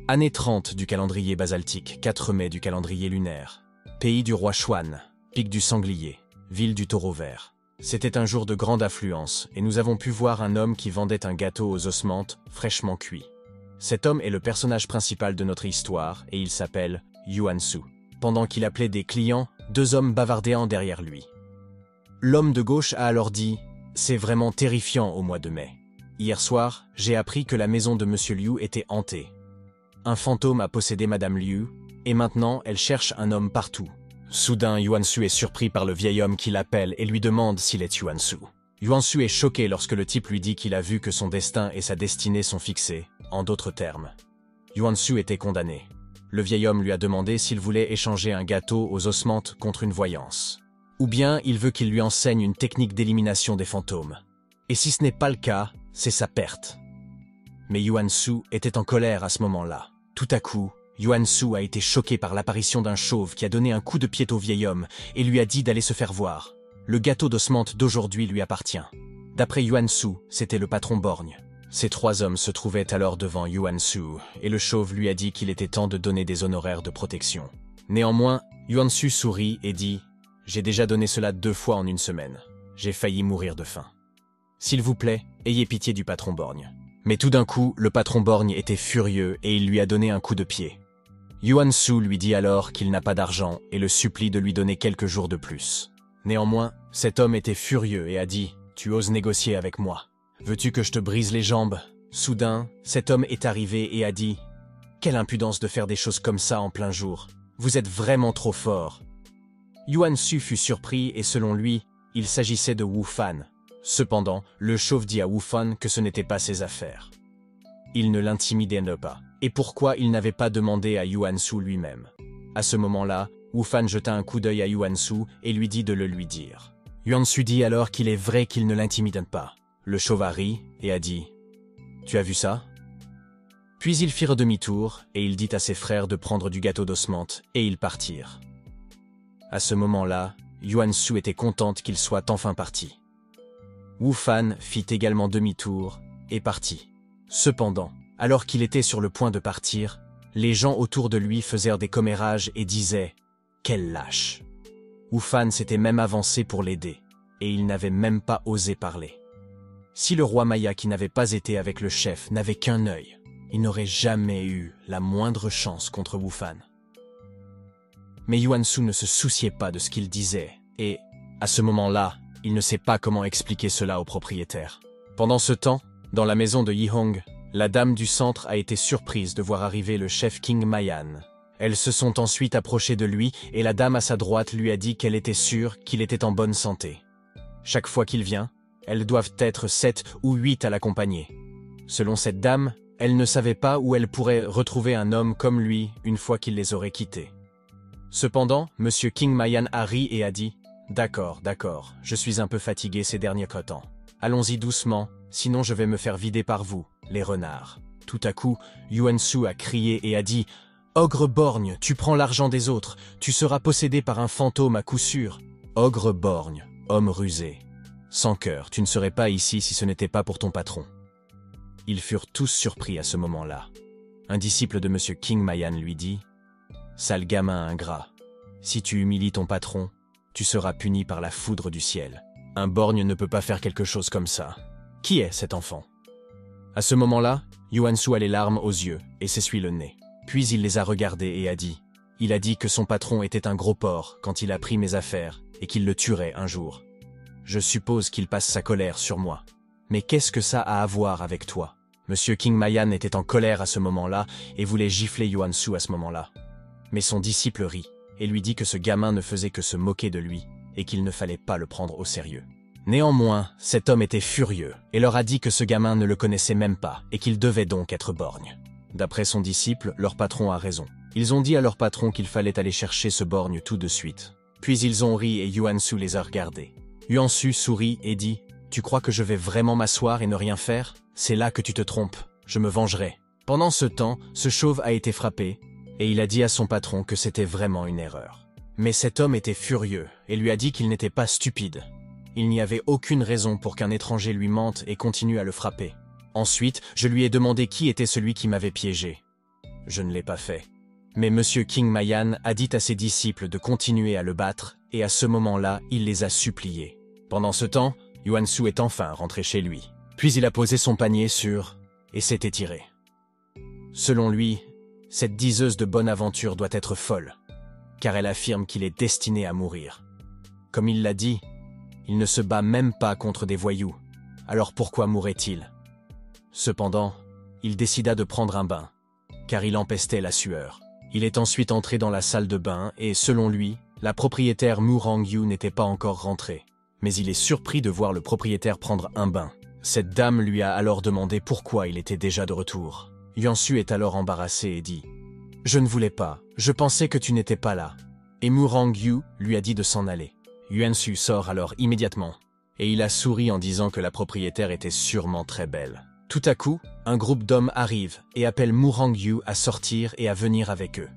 Année 30 du calendrier basaltique, 4 mai du calendrier lunaire. Pays du roi Xuan, pic du sanglier, ville du taureau vert. C'était un jour de grande affluence et nous avons pu voir un homme qui vendait un gâteau aux osmantes fraîchement cuit. Cet homme est le personnage principal de notre histoire et il s'appelle Yuan Shu. Pendant qu'il appelait des clients, 2 hommes bavardaient derrière lui. L'homme de gauche a alors dit « C'est vraiment terrifiant au mois de mai. Hier soir, j'ai appris que la maison de Monsieur Liu était hantée. Un fantôme a possédé Madame Liu, et maintenant elle cherche un homme partout. » Soudain, Yuan Shu est surpris par le vieil homme qui l'appelle et lui demande s'il est Yuan Shu. Yuan Shu est choqué lorsque le type lui dit qu'il a vu que son destin et sa destinée sont fixés, en d'autres termes. Yuan Shu était condamné. Le vieil homme lui a demandé s'il voulait échanger un gâteau aux osmantes contre une voyance. Ou bien il veut qu'il lui enseigne une technique d'élimination des fantômes. Et si ce n'est pas le cas, c'est sa perte. Mais Yuan Shu était en colère à ce moment-là. Tout à coup, Yuan Shu a été choqué par l'apparition d'un chauve qui a donné un coup de pied au vieil homme et lui a dit d'aller se faire voir. Le gâteau d'osmante d'aujourd'hui lui appartient. D'après Yuan Shu, c'était le patron borgne. Ces 3 hommes se trouvaient alors devant Yuan Shu et le chauve lui a dit qu'il était temps de donner des honoraires de protection. Néanmoins, Yuan Shu sourit et dit « J'ai déjà donné cela 2 fois en une semaine. J'ai failli mourir de faim. S'il vous plaît, ayez pitié du patron borgne. » Mais tout d'un coup, le patron borgne était furieux et il lui a donné un coup de pied. Yuan Shu lui dit alors qu'il n'a pas d'argent et le supplie de lui donner quelques jours de plus. Néanmoins, cet homme était furieux et a dit « Tu oses négocier avec moi. Veux-tu que je te brise les jambes ?» Soudain, cet homme est arrivé et a dit « Quelle impudence de faire des choses comme ça en plein jour. Vous êtes vraiment trop fort. » Yuan Shu fut surpris et selon lui, il s'agissait de Wu Fan. Cependant, le chauve dit à Wu Fan que ce n'était pas ses affaires. Il ne l'intimidait pas. Et pourquoi il n'avait pas demandé à Yuan Shu lui-même? À ce moment-là, Wu Fan jeta un coup d'œil à Yuan Shu et lui dit de le lui dire. Yuan Shu dit alors qu'il est vrai qu'il ne l'intimide pas. Le chauve a ri et a dit « Tu as vu ça ?» Puis ils firent demi-tour et il dit à ses frères de prendre du gâteau d'osmante et ils partirent. À ce moment-là, Yuan Shu était contente qu'il soit enfin parti. Wu Fan fit également demi-tour et partit. Cependant, alors qu'il était sur le point de partir, les gens autour de lui faisèrent des commérages et disaient « Quel lâche !» Wu Fan s'était même avancé pour l'aider, et il n'avait même pas osé parler. Si le roi Maya qui n'avait pas été avec le chef n'avait qu'un œil, il n'aurait jamais eu la moindre chance contre Wu Fan. Mais Yuan Shu ne se souciait pas de ce qu'il disait, et, à ce moment-là, il ne sait pas comment expliquer cela au propriétaire. Pendant ce temps, dans la maison de Yihong, la dame du centre a été surprise de voir arriver le chef King Mayan. Elles se sont ensuite approchées de lui et la dame à sa droite lui a dit qu'elle était sûre qu'il était en bonne santé. Chaque fois qu'il vient, elles doivent être 7 ou 8 à l'accompagner. Selon cette dame, elle ne savait pas où elle pourrait retrouver un homme comme lui une fois qu'il les aurait quittés. Cependant, Monsieur King Mayan a ri et a dit « D'accord, je suis un peu fatigué ces derniers temps. Allons-y doucement, sinon je vais me faire vider par vous, les renards. » Tout à coup, Yuan Shu a crié et a dit « Ogre borgne, tu prends l'argent des autres, tu seras possédé par un fantôme à coup sûr. Ogre borgne, homme rusé. Sans cœur, tu ne serais pas ici si ce n'était pas pour ton patron. » Ils furent tous surpris à ce moment-là. Un disciple de Monsieur King Mayan lui dit « Sale gamin ingrat, si tu humilies ton patron, tu seras puni par la foudre du ciel. Un borgne ne peut pas faire quelque chose comme ça. Qui est cet enfant ?» À ce moment-là, Yuan Shu a les larmes aux yeux et s'essuie le nez. Puis il les a regardés et a dit « Il a dit que son patron était un gros porc quand il a pris mes affaires et qu'il le tuerait un jour. Je suppose qu'il passe sa colère sur moi. Mais qu'est-ce que ça a à voir avec toi ?» Monsieur King Mayan était en colère à ce moment-là et voulait gifler Yuan Shu à ce moment-là. Mais son disciple rit et lui dit que ce gamin ne faisait que se moquer de lui et qu'il ne fallait pas le prendre au sérieux. Néanmoins, cet homme était furieux et leur a dit que ce gamin ne le connaissait même pas et qu'il devait donc être borgne. D'après son disciple, leur patron a raison. Ils ont dit à leur patron qu'il fallait aller chercher ce borgne tout de suite. Puis ils ont ri et Yuan Shu les a regardés. Yuan Shu sourit et dit « Tu crois que je vais vraiment m'asseoir et ne rien faire? C'est là que tu te trompes. Je me vengerai. » Pendant ce temps, ce chauve a été frappé et il a dit à son patron que c'était vraiment une erreur. Mais cet homme était furieux et lui a dit qu'il n'était pas stupide. Il n'y avait aucune raison pour qu'un étranger lui mente et continue à le frapper. Ensuite, je lui ai demandé qui était celui qui m'avait piégé. Je ne l'ai pas fait. Mais Monsieur King Mayan a dit à ses disciples de continuer à le battre, et à ce moment-là, il les a suppliés. Pendant ce temps, Yuan Shu est enfin rentré chez lui. Puis il a posé son panier sur... et s'est étiré. Selon lui, cette diseuse de bonne aventure doit être folle, car elle affirme qu'il est destiné à mourir. Comme il l'a dit, il ne se bat même pas contre des voyous, alors pourquoi mourrait-il? Cependant, il décida de prendre un bain, car il empestait la sueur. Il est ensuite entré dans la salle de bain et, selon lui, la propriétaire Mu Rongyu n'était pas encore rentrée. Mais il est surpris de voir le propriétaire prendre un bain. Cette dame lui a alors demandé pourquoi il était déjà de retour. Yuan Shu est alors embarrassé et dit « Je ne voulais pas, je pensais que tu n'étais pas là. » Et Mu Rongyu lui a dit de s'en aller. Yuan Shu sort alors immédiatement, et il a souri en disant que la propriétaire était sûrement très belle. Tout à coup, un groupe d'hommes arrive et appelle Mu Rongyu à sortir et à venir avec eux.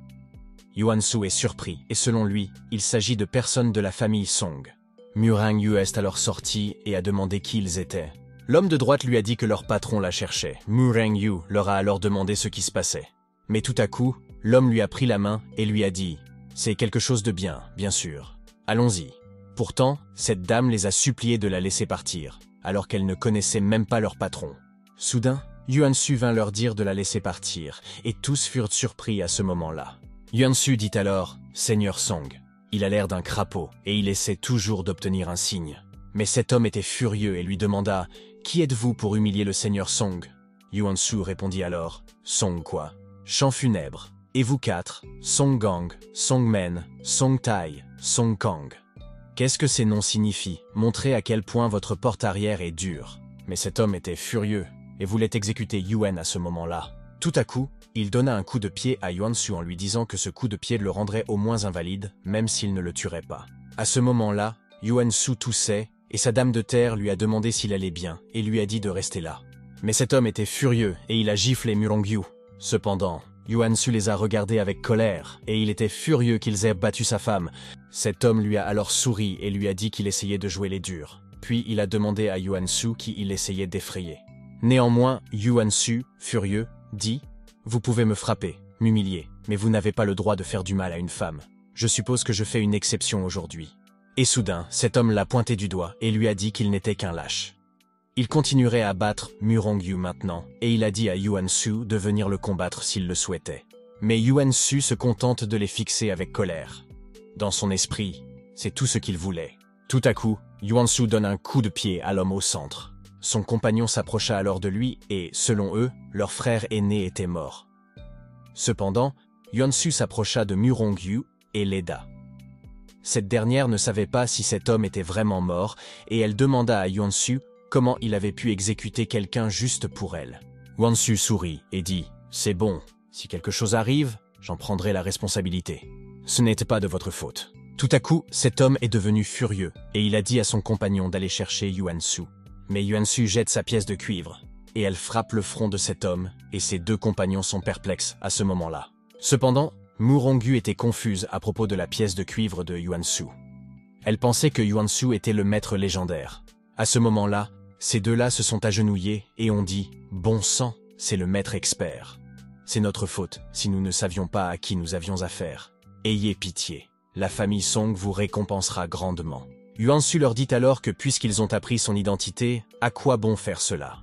Yuan Shu est surpris et selon lui, il s'agit de personnes de la famille Song. Mu Rongyu est alors sorti et a demandé qui ils étaient. L'homme de droite lui a dit que leur patron la cherchait. Mu Rongyu leur a alors demandé ce qui se passait. Mais tout à coup, l'homme lui a pris la main et lui a dit « C'est quelque chose de bien sûr. Allons-y. » Pourtant, cette dame les a suppliés de la laisser partir, alors qu'elle ne connaissait même pas leur patron. Soudain, Yuan Shu vint leur dire de la laisser partir, et tous furent surpris à ce moment-là. Yuan Shu dit alors « Seigneur Song ». Il a l'air d'un crapaud, et il essaie toujours d'obtenir un signe. Mais cet homme était furieux et lui demanda « Qui êtes-vous pour humilier le Seigneur Song ?» Yuan Shu répondit alors « Song quoi ? Chant funèbre. Et vous quatre, Song Gang, Song Men, Song Tai, Song Kang. Qu'est-ce que ces noms signifient? Montrez à quel point votre porte arrière est dure. » Mais cet homme était furieux et voulait exécuter Yuan à ce moment-là. Tout à coup, il donna un coup de pied à Yuan Shu en lui disant que ce coup de pied le rendrait au moins invalide, même s'il ne le tuerait pas. À ce moment-là, Yuan Shu toussait, et sa dame de terre lui a demandé s'il allait bien, et lui a dit de rester là. Mais cet homme était furieux, et il a giflé Mu Rongyu. Cependant, Yuan Shu les a regardés avec colère, et il était furieux qu'ils aient battu sa femme. Cet homme lui a alors souri et lui a dit qu'il essayait de jouer les durs. Puis il a demandé à Yuan Shu qui il essayait d'effrayer. Néanmoins, Yuan Shu, furieux, dit « Vous pouvez me frapper, m'humilier, mais vous n'avez pas le droit de faire du mal à une femme. Je suppose que je fais une exception aujourd'hui. » Et soudain, cet homme l'a pointé du doigt et lui a dit qu'il n'était qu'un lâche. Il continuerait à battre Mu Rongyu maintenant, et il a dit à Yuan Shu de venir le combattre s'il le souhaitait. Mais Yuan Shu se contente de les fixer avec colère. Dans son esprit, c'est tout ce qu'il voulait. Tout à coup, Yuan Shu donne un coup de pied à l'homme au centre. Son compagnon s'approcha alors de lui et, selon eux, leur frère aîné était mort. Cependant, Yuan Shu s'approcha de Mu Rongyu et l'aida. Cette dernière ne savait pas si cet homme était vraiment mort et elle demanda à Yuan Shu comment il avait pu exécuter quelqu'un juste pour elle. Yuan Shu sourit et dit « C'est bon, si quelque chose arrive, j'en prendrai la responsabilité. Ce n'était pas de votre faute. » Tout à coup, cet homme est devenu furieux et il a dit à son compagnon d'aller chercher Yuan Shu. Mais Yuan Shu jette sa pièce de cuivre, et elle frappe le front de cet homme, et ses deux compagnons sont perplexes à ce moment-là. Cependant, Mu Rongyu était confuse à propos de la pièce de cuivre de Yuan Shu. Elle pensait que Yuan Shu était le maître légendaire. À ce moment-là, ces deux-là se sont agenouillés et ont dit « Bon sang, c'est le maître expert. C'est notre faute si nous ne savions pas à qui nous avions affaire. Ayez pitié, la famille Song vous récompensera grandement. » Yuan Shu leur dit alors que puisqu'ils ont appris son identité, à quoi bon faire cela?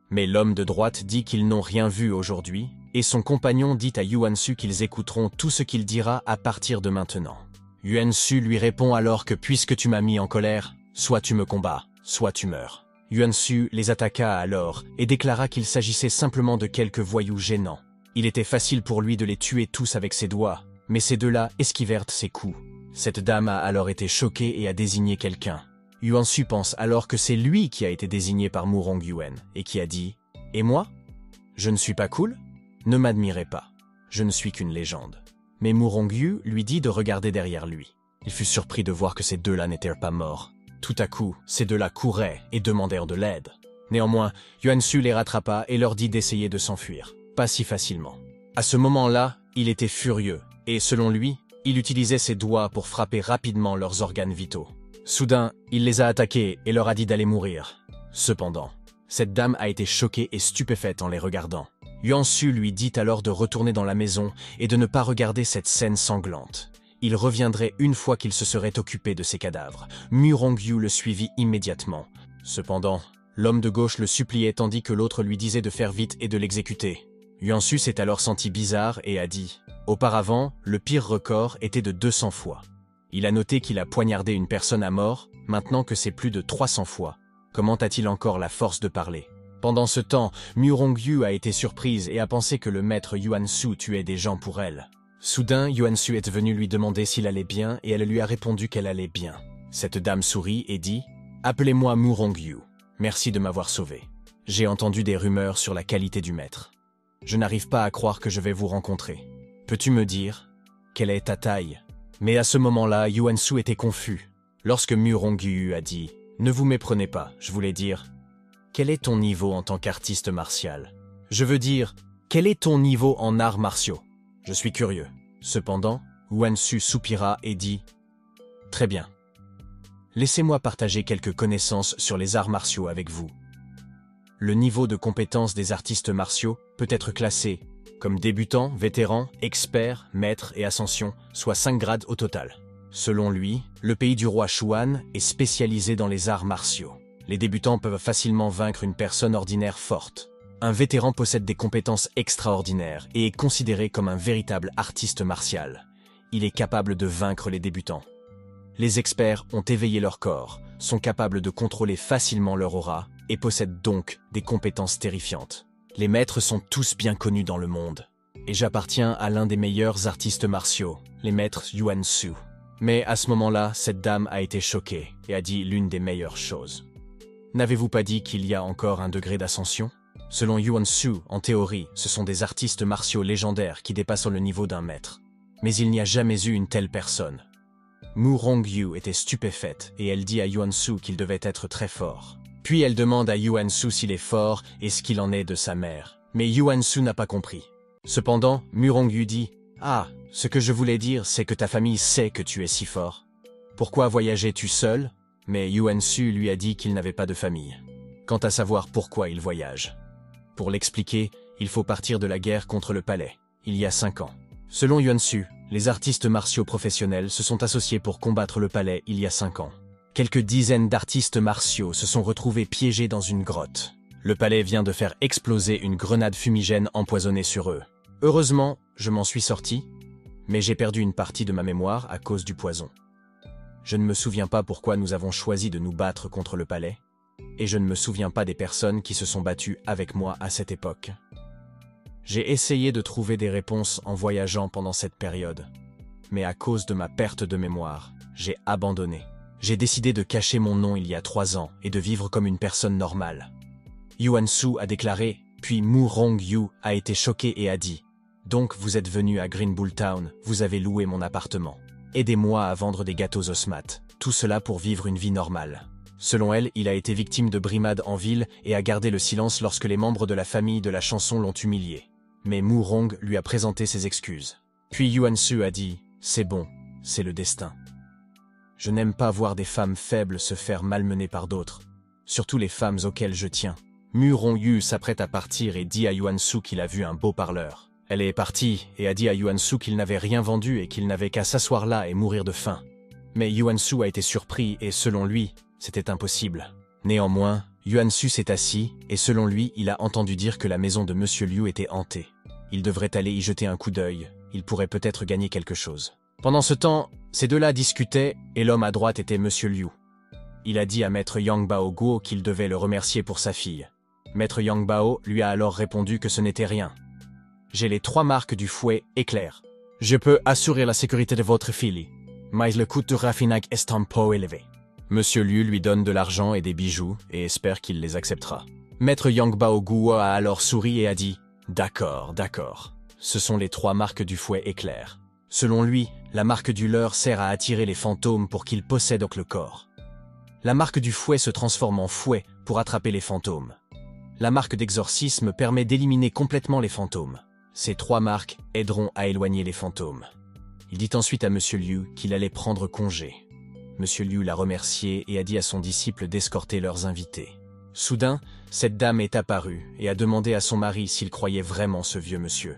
Mais l'homme de droite dit qu'ils n'ont rien vu aujourd'hui, et son compagnon dit à Yuan Shu qu'ils écouteront tout ce qu'il dira à partir de maintenant. Yuan Shu lui répond alors que puisque tu m'as mis en colère, soit tu me combats, soit tu meurs. Yuan Shu les attaqua alors et déclara qu'il s'agissait simplement de quelques voyous gênants. Il était facile pour lui de les tuer tous avec ses doigts, mais ces deux-là esquivèrent ses coups. Cette dame a alors été choquée et a désigné quelqu'un. Yuan Shu pense alors que c'est lui qui a été désigné par Mu Rongyu et qui a dit « Et moi? Je ne suis pas cool? Ne m'admirez pas. Je ne suis qu'une légende. » Mais Mu Rongyu lui dit de regarder derrière lui. Il fut surpris de voir que ces deux-là n'étaient pas morts. Tout à coup, ces deux-là couraient et demandèrent de l'aide. Néanmoins, Yuan Shu les rattrapa et leur dit d'essayer de s'enfuir. Pas si facilement. À ce moment-là, il était furieux et, selon lui, il utilisait ses doigts pour frapper rapidement leurs organes vitaux. Soudain, il les a attaqués et leur a dit d'aller mourir. Cependant, cette dame a été choquée et stupéfaite en les regardant. Yuan Shu lui dit alors de retourner dans la maison et de ne pas regarder cette scène sanglante. Il reviendrait une fois qu'il se serait occupé de ses cadavres. Mu Rongyu le suivit immédiatement. Cependant, l'homme de gauche le suppliait tandis que l'autre lui disait de faire vite et de l'exécuter. Yuan Shu s'est alors senti bizarre et a dit « Auparavant, le pire record était de 200 fois. Il a noté qu'il a poignardé une personne à mort, maintenant que c'est plus de 300 fois. Comment a-t-il encore la force de parler ?» Pendant ce temps, Mu Rongyu a été surprise et a pensé que le maître Yuan Shu tuait des gens pour elle. Soudain, Yuan Shu est venu lui demander s'il allait bien et elle lui a répondu qu'elle allait bien. Cette dame sourit et dit « Appelez-moi Mu Rongyu. Merci de m'avoir sauvé. J'ai entendu des rumeurs sur la qualité du maître. Je n'arrive pas à croire que je vais vous rencontrer. Peux-tu me dire quelle est ta taille ?» Mais à ce moment-là, Yuan Shu était confus. Lorsque Mu Rongyu a dit « Ne vous méprenez pas, je voulais dire quel est ton niveau en tant qu'artiste martial ? Je veux dire, quel est ton niveau en arts martiaux ? Je suis curieux. » Cependant, Yuan Shu soupira et dit « Très bien. Laissez-moi partager quelques connaissances sur les arts martiaux avec vous. Le niveau de compétence des artistes martiaux peut être classé comme débutant, vétéran, expert, maître et ascension, soit 5 grades au total. Selon lui, le pays du roi Xuan est spécialisé dans les arts martiaux. Les débutants peuvent facilement vaincre une personne ordinaire forte. Un vétéran possède des compétences extraordinaires et est considéré comme un véritable artiste martial. Il est capable de vaincre les débutants. Les experts ont éveillé leur corps, sont capables de contrôler facilement leur aura et possèdent donc des compétences terrifiantes. Les maîtres sont tous bien connus dans le monde. Et j'appartiens à l'un des meilleurs artistes martiaux, les maîtres Yuan Shu. Mais à ce moment-là, cette dame a été choquée et a dit l'une des meilleures choses. N'avez-vous pas dit qu'il y a encore un degré d'ascension ? Selon Yuan Shu, en théorie, ce sont des artistes martiaux légendaires qui dépassent le niveau d'un maître. Mais il n'y a jamais eu une telle personne. Mu Rongyu était stupéfaite et elle dit à Yuan Shu qu'il devait être très fort. Puis elle demande à Yuan Shu s'il est fort et ce qu'il en est de sa mère. Mais Yuan Shu n'a pas compris. Cependant, Mu Rongyu dit « Ah, ce que je voulais dire, c'est que ta famille sait que tu es si fort. Pourquoi voyageais-tu seul ?» Mais Yuan Shu lui a dit qu'il n'avait pas de famille. Quant à savoir pourquoi il voyage. Pour l'expliquer, il faut partir de la guerre contre le palais, il y a 5 ans. Selon Yuan Shu, les artistes martiaux professionnels se sont associés pour combattre le palais il y a 5 ans. Quelques dizaines d'artistes martiaux se sont retrouvés piégés dans une grotte. Le palais vient de faire exploser une grenade fumigène empoisonnée sur eux. Heureusement, je m'en suis sorti, mais j'ai perdu une partie de ma mémoire à cause du poison. Je ne me souviens pas pourquoi nous avons choisi de nous battre contre le palais, et je ne me souviens pas des personnes qui se sont battues avec moi à cette époque. J'ai essayé de trouver des réponses en voyageant pendant cette période, mais à cause de ma perte de mémoire, j'ai abandonné. J'ai décidé de cacher mon nom il y a 3 ans et de vivre comme une personne normale. Yuan Shu a déclaré, puis Mu Rongyu a été choqué et a dit « Donc vous êtes venu à Green Bull Town, vous avez loué mon appartement. Aidez-moi à vendre des gâteaux Osmat, tout cela pour vivre une vie normale. » Selon elle, il a été victime de brimades en ville et a gardé le silence lorsque les membres de la famille de la chanson l'ont humilié. Mais Mu Rong lui a présenté ses excuses. Puis Yuan Shu a dit « C'est bon, c'est le destin. Je n'aime pas voir des femmes faibles se faire malmener par d'autres, surtout les femmes auxquelles je tiens. » Mu Rongyu s'apprête à partir et dit à Yuan Shu qu'il a vu un beau parleur. Elle est partie et a dit à Yuan Shu qu'il n'avait rien vendu et qu'il n'avait qu'à s'asseoir là et mourir de faim. Mais Yuan Shu a été surpris et selon lui, c'était impossible. Néanmoins, Yuan Shu s'est assis et selon lui, il a entendu dire que la maison de Monsieur Liu était hantée. Il devrait aller y jeter un coup d'œil, il pourrait peut-être gagner quelque chose. Pendant ce temps, ces deux-là discutaient et l'homme à droite était Monsieur Liu. Il a dit à Maître Yang Bao Guo qu'il devait le remercier pour sa fille. Maître Yang Bao lui a alors répondu que ce n'était rien. « J'ai les 3 marques du fouet éclair. Je peux assurer la sécurité de votre fille, mais le coût du raffinage est un peu élevé. » Monsieur Liu lui donne de l'argent et des bijoux et espère qu'il les acceptera. Maître Yang Bao Guo a alors souri et a dit « D'accord, d'accord. Ce sont les 3 marques du fouet éclair. » Selon lui, la marque du leurre sert à attirer les fantômes pour qu'ils possèdent le corps. La marque du fouet se transforme en fouet pour attraper les fantômes. La marque d'exorcisme permet d'éliminer complètement les fantômes. Ces 3 marques aideront à éloigner les fantômes. Il dit ensuite à Monsieur Liu qu'il allait prendre congé. Monsieur Liu l'a remercié et a dit à son disciple d'escorter leurs invités. Soudain, cette dame est apparue et a demandé à son mari s'il croyait vraiment ce vieux monsieur.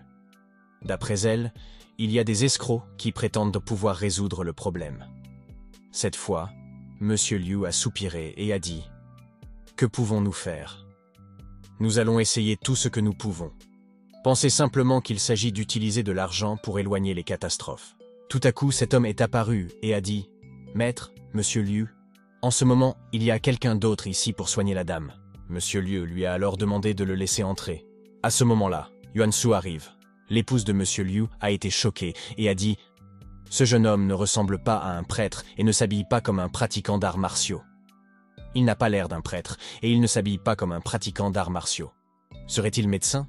D'après elle, il y a des escrocs qui prétendent pouvoir résoudre le problème. Cette fois, Monsieur Liu a soupiré et a dit « Que pouvons-nous faire ? Nous allons essayer tout ce que nous pouvons. Pensez simplement qu'il s'agit d'utiliser de l'argent pour éloigner les catastrophes. » Tout à coup, cet homme est apparu et a dit « Maître, Monsieur Liu, en ce moment, il y a quelqu'un d'autre ici pour soigner la dame. » Monsieur Liu lui a alors demandé de le laisser entrer. À ce moment-là, Yuan Shu arrive. L'épouse de Monsieur Liu a été choquée et a dit « Ce jeune homme ne ressemble pas à un prêtre et ne s'habille pas comme un pratiquant d'arts martiaux. Il n'a pas l'air d'un prêtre et il ne s'habille pas comme un pratiquant d'arts martiaux. Serait-il médecin ?»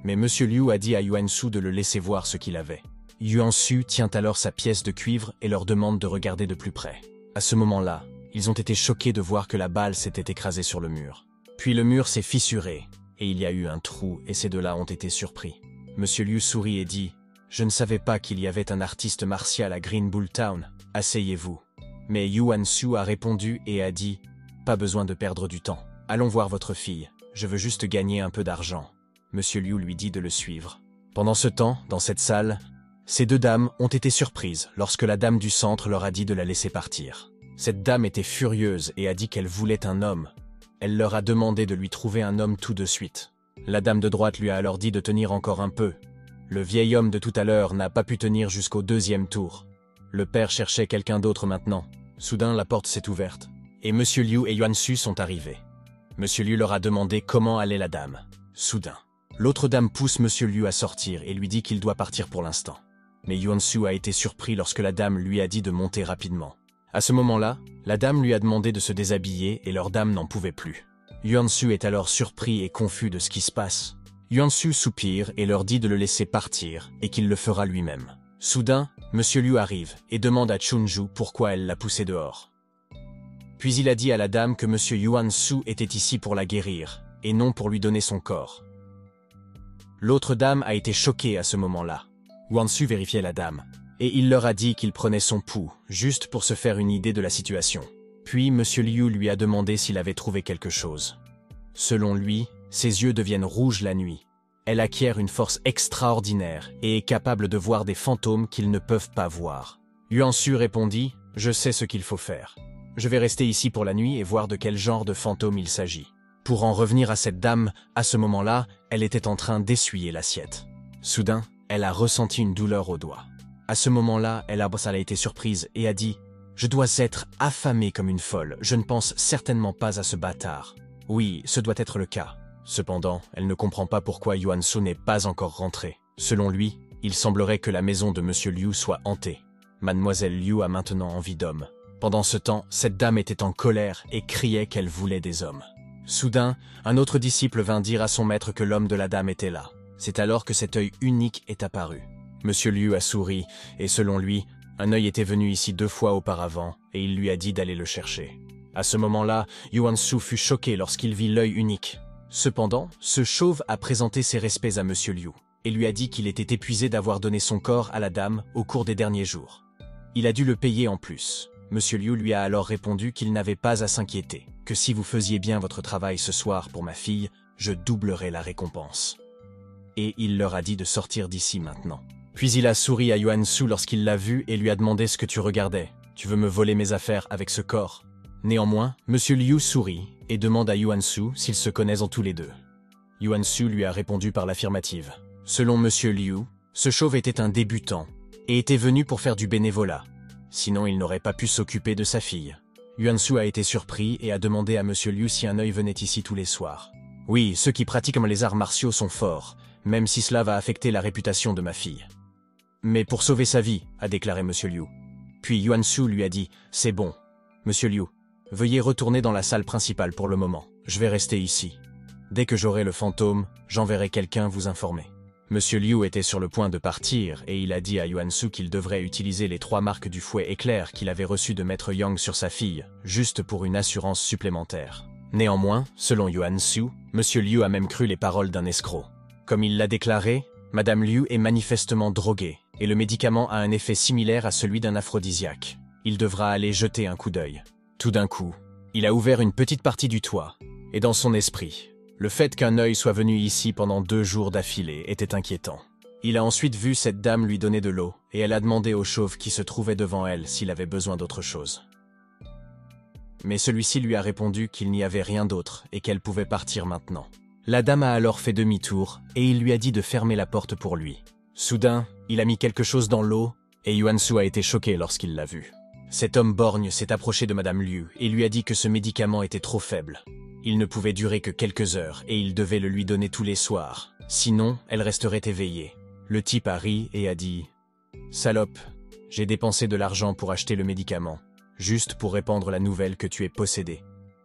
Mais Monsieur Liu a dit à Yuan Shu de le laisser voir ce qu'il avait. Yuan Shu tient alors sa pièce de cuivre et leur demande de regarder de plus près. À ce moment-là, ils ont été choqués de voir que la balle s'était écrasée sur le mur. Puis le mur s'est fissuré et il y a eu un trou et ces deux-là ont été surpris. Monsieur Liu sourit et dit « Je ne savais pas qu'il y avait un artiste martial à Green Bull Town. Asseyez-vous. » Mais Yuan Shu a répondu et a dit « Pas besoin de perdre du temps. Allons voir votre fille. Je veux juste gagner un peu d'argent. » Monsieur Liu lui dit de le suivre. Pendant ce temps, dans cette salle, ces deux dames ont été surprises lorsque la dame du centre leur a dit de la laisser partir. Cette dame était furieuse et a dit qu'elle voulait un homme. Elle leur a demandé de lui trouver un homme tout de suite. La dame de droite lui a alors dit de tenir encore un peu. Le vieil homme de tout à l'heure n'a pas pu tenir jusqu'au deuxième tour. Le père cherchait quelqu'un d'autre maintenant. Soudain, la porte s'est ouverte. Et Monsieur Liu et Yuan Shu sont arrivés. Monsieur Liu leur a demandé comment allait la dame. Soudain, l'autre dame pousse Monsieur Liu à sortir et lui dit qu'il doit partir pour l'instant. Mais Yuan Shu a été surpris lorsque la dame lui a dit de monter rapidement. À ce moment-là, la dame lui a demandé de se déshabiller et leur dame n'en pouvait plus. Yuan Shu est alors surpris et confus de ce qui se passe. Yuan Shu soupire et leur dit de le laisser partir et qu'il le fera lui-même. Soudain, Monsieur Liu arrive et demande à Chunju pourquoi elle l'a poussé dehors. Puis il a dit à la dame que Monsieur Yuan Shu était ici pour la guérir et non pour lui donner son corps. L'autre dame a été choquée à ce moment-là. Yuan Shu vérifiait la dame et il leur a dit qu'il prenait son pouls juste pour se faire une idée de la situation. Puis Monsieur Liu lui a demandé s'il avait trouvé quelque chose. Selon lui, ses yeux deviennent rouges la nuit. Elle acquiert une force extraordinaire et est capable de voir des fantômes qu'ils ne peuvent pas voir. Yuan Shu répondit « Je sais ce qu'il faut faire. Je vais rester ici pour la nuit et voir de quel genre de fantôme il s'agit. » Pour en revenir à cette dame, à ce moment-là, elle était en train d'essuyer l'assiette. Soudain, elle a ressenti une douleur au doigt. À ce moment-là, elle a été surprise et a dit « Je dois être affamée comme une folle, je ne pense certainement pas à ce bâtard. » Oui, ce doit être le cas. Cependant, elle ne comprend pas pourquoi Yuan Shu n'est pas encore rentré. Selon lui, il semblerait que la maison de Monsieur Liu soit hantée. Mademoiselle Liu a maintenant envie d'hommes. Pendant ce temps, cette dame était en colère et criait qu'elle voulait des hommes. Soudain, un autre disciple vint dire à son maître que l'homme de la dame était là. C'est alors que cet œil unique est apparu. Monsieur Liu a souri, et selon lui, un œil était venu ici 2 fois auparavant, et il lui a dit d'aller le chercher. À ce moment-là, Yuan Shu fut choqué lorsqu'il vit l'œil unique. Cependant, ce chauve a présenté ses respects à Monsieur Liu, et lui a dit qu'il était épuisé d'avoir donné son corps à la dame au cours des derniers jours. Il a dû le payer en plus. Monsieur Liu lui a alors répondu qu'il n'avait pas à s'inquiéter, que si vous faisiez bien votre travail ce soir pour ma fille, je doublerai la récompense. Et il leur a dit de sortir d'ici maintenant. Puis il a souri à Yuan Shu lorsqu'il l'a vu et lui a demandé ce que tu regardais. Tu veux me voler mes affaires avec ce corps? Néanmoins, Monsieur Liu sourit et demande à Yuan Shu s'ils se connaissent tous les deux. Yuan Shu lui a répondu par l'affirmative. Selon Monsieur Liu, ce chauve était un débutant et était venu pour faire du bénévolat. Sinon, il n'aurait pas pu s'occuper de sa fille. Yuan Shu a été surpris et a demandé à Monsieur Liu si un œil venait ici tous les soirs. Oui, ceux qui pratiquent les arts martiaux sont forts, même si cela va affecter la réputation de ma fille. Mais pour sauver sa vie, a déclaré Monsieur Liu. Puis Yuan Shu lui a dit, c'est bon. Monsieur Liu, veuillez retourner dans la salle principale pour le moment. Je vais rester ici. Dès que j'aurai le fantôme, j'enverrai quelqu'un vous informer. Monsieur Liu était sur le point de partir et il a dit à Yuan Shu qu'il devrait utiliser les 3 marques du fouet éclair qu'il avait reçues de Maître Yang sur sa fille, juste pour une assurance supplémentaire. Néanmoins, selon Yuan Shu, Monsieur Liu a même cru les paroles d'un escroc. Comme il l'a déclaré, Madame Liu est manifestement droguée et le médicament a un effet similaire à celui d'un aphrodisiaque. Il devra aller jeter un coup d'œil. Tout d'un coup, il a ouvert une petite partie du toit Et dans son esprit, le fait qu'un œil soit venu ici pendant 2 jours d'affilée était inquiétant. Il a ensuite vu cette dame lui donner de l'eau, et elle a demandé au chauve qui se trouvait devant elle s'il avait besoin d'autre chose. Mais celui-ci lui a répondu qu'il n'y avait rien d'autre et qu'elle pouvait partir maintenant. La dame a alors fait demi-tour et il lui a dit de fermer la porte pour lui. Soudain, il a mis quelque chose dans l'eau et Yuan-su a été choqué lorsqu'il l'a vu. Cet homme borgne s'est approché de Madame Liu et lui a dit que ce médicament était trop faible. Il ne pouvait durer que quelques heures et il devait le lui donner tous les soirs. Sinon, elle resterait éveillée. Le type a ri et a dit « Salope, j'ai dépensé de l'argent pour acheter le médicament, juste pour répandre la nouvelle que tu es possédé.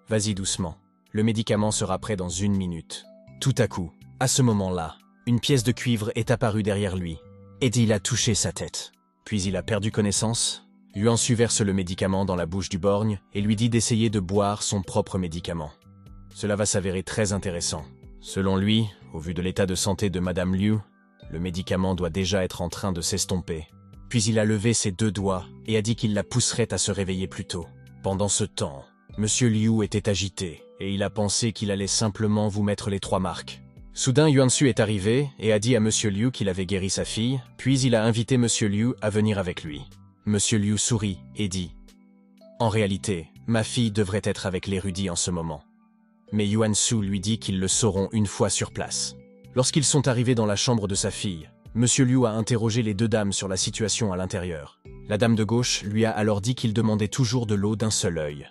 Vas-y doucement, le médicament sera prêt dans 1 minute. » Tout à coup, à ce moment-là, une pièce de cuivre est apparue derrière lui, et il a touché sa tête. Puis il a perdu connaissance. Yuan-su verse le médicament dans la bouche du borgne et lui dit d'essayer de boire son propre médicament. Cela va s'avérer très intéressant. Selon lui, au vu de l'état de santé de Madame Liu, le médicament doit déjà être en train de s'estomper. Puis il a levé ses 2 doigts et a dit qu'il la pousserait à se réveiller plus tôt. Pendant ce temps, Monsieur Liu était agité et il a pensé qu'il allait simplement vous mettre les 3 marques. Soudain, Yuan-su est arrivé et a dit à Monsieur Liu qu'il avait guéri sa fille, puis il a invité Monsieur Liu à venir avec lui. Monsieur Liu sourit et dit « En réalité, ma fille devrait être avec l'érudit en ce moment. » Mais Yuan-su lui dit qu'ils le sauront une fois sur place. Lorsqu'ils sont arrivés dans la chambre de sa fille, Monsieur Liu a interrogé les 2 dames sur la situation à l'intérieur. La dame de gauche lui a alors dit qu'il demandait toujours de l'eau d'un seul œil.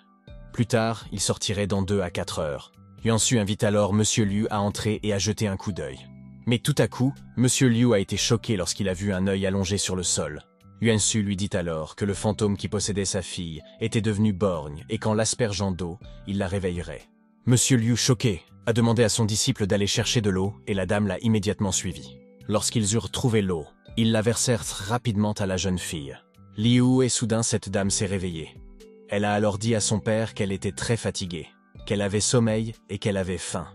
Plus tard, il sortirait dans 2 à 4 heures. Yuan-su invite alors Monsieur Liu à entrer et à jeter un coup d'œil. Mais tout à coup, Monsieur Liu a été choqué lorsqu'il a vu un œil allongé sur le sol. Yuan-su lui dit alors que le fantôme qui possédait sa fille était devenu borgne et qu'en l'aspergeant d'eau, il la réveillerait. Monsieur Liu, choqué, a demandé à son disciple d'aller chercher de l'eau et la dame l'a immédiatement suivi. Lorsqu'ils eurent trouvé l'eau, ils la versèrent rapidement à la jeune fille. Liu et soudain cette dame s'est réveillée. Elle a alors dit à son père qu'elle était très fatiguée, qu'elle avait sommeil et qu'elle avait faim.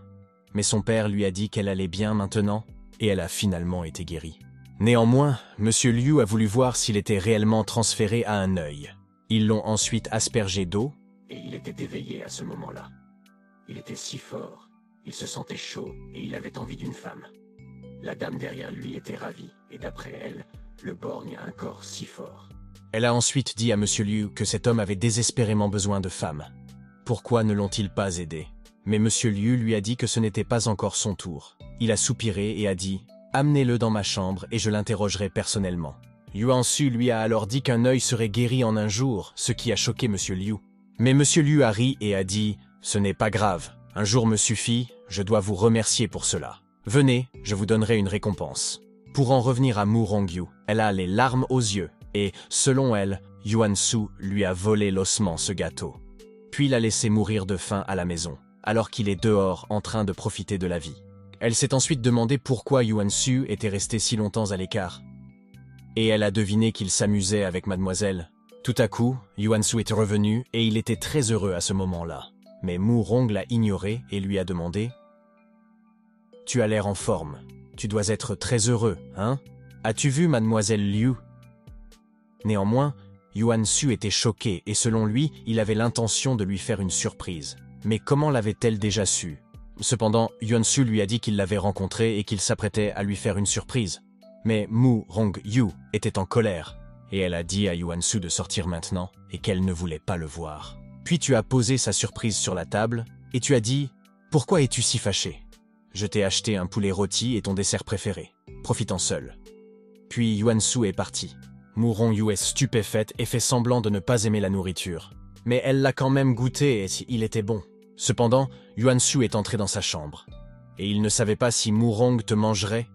Mais son père lui a dit qu'elle allait bien maintenant et elle a finalement été guérie. Néanmoins, Monsieur Liu a voulu voir s'il était réellement transféré à un œil. Ils l'ont ensuite aspergé d'eau et il était éveillé à ce moment-là. Il était si fort, il se sentait chaud et il avait envie d'une femme. La dame derrière lui était ravie et d'après elle, le borgne a un corps si fort. Elle a ensuite dit à Monsieur Liu que cet homme avait désespérément besoin de femmes. Pourquoi ne l'ont-ils pas aidé? Mais Monsieur Liu lui a dit que ce n'était pas encore son tour. Il a soupiré et a dit « Amenez-le dans ma chambre et je l'interrogerai personnellement. » Yuan-su lui a alors dit qu'un œil serait guéri en un jour, ce qui a choqué Monsieur Liu. Mais Monsieur Liu a ri et a dit « Ce n'est pas grave, un jour me suffit, je dois vous remercier pour cela. Venez, je vous donnerai une récompense. » Pour en revenir à Mu Rongyu, elle a les larmes aux yeux et, selon elle, Yuan-su lui a volé l'ossement ce gâteau. Puis l'a laissé mourir de faim à la maison, alors qu'il est dehors en train de profiter de la vie. Elle s'est ensuite demandé pourquoi Yuan-su était resté si longtemps à l'écart. Et elle a deviné qu'il s'amusait avec mademoiselle. Tout à coup, Yuan-su est revenu et il était très heureux à ce moment-là. Mais Mu Rong l'a ignoré et lui a demandé « Tu as l'air en forme. Tu dois être très heureux, hein? As-tu vu mademoiselle Liu ?» Néanmoins, Yuan-su était choqué et selon lui, il avait l'intention de lui faire une surprise. Mais comment l'avait-elle déjà su? Cependant, Yuan-su lui a dit qu'il l'avait rencontré et qu'il s'apprêtait à lui faire une surprise. Mais Mu Rong-yu était en colère et elle a dit à Yuan-su de sortir maintenant et qu'elle ne voulait pas le voir. Puis tu as posé sa surprise sur la table et tu as dit « Pourquoi es-tu si fâché? Je t'ai acheté un poulet rôti et ton dessert préféré. Profite-en seul. » Puis Yuan-su est parti. Mu Rong-yu est stupéfaite et fait semblant de ne pas aimer la nourriture. Mais elle l'a quand même goûté et il était bon. Cependant, Yuan-su est entré dans sa chambre. Et il ne savait pas si Mu Rong te mangerait.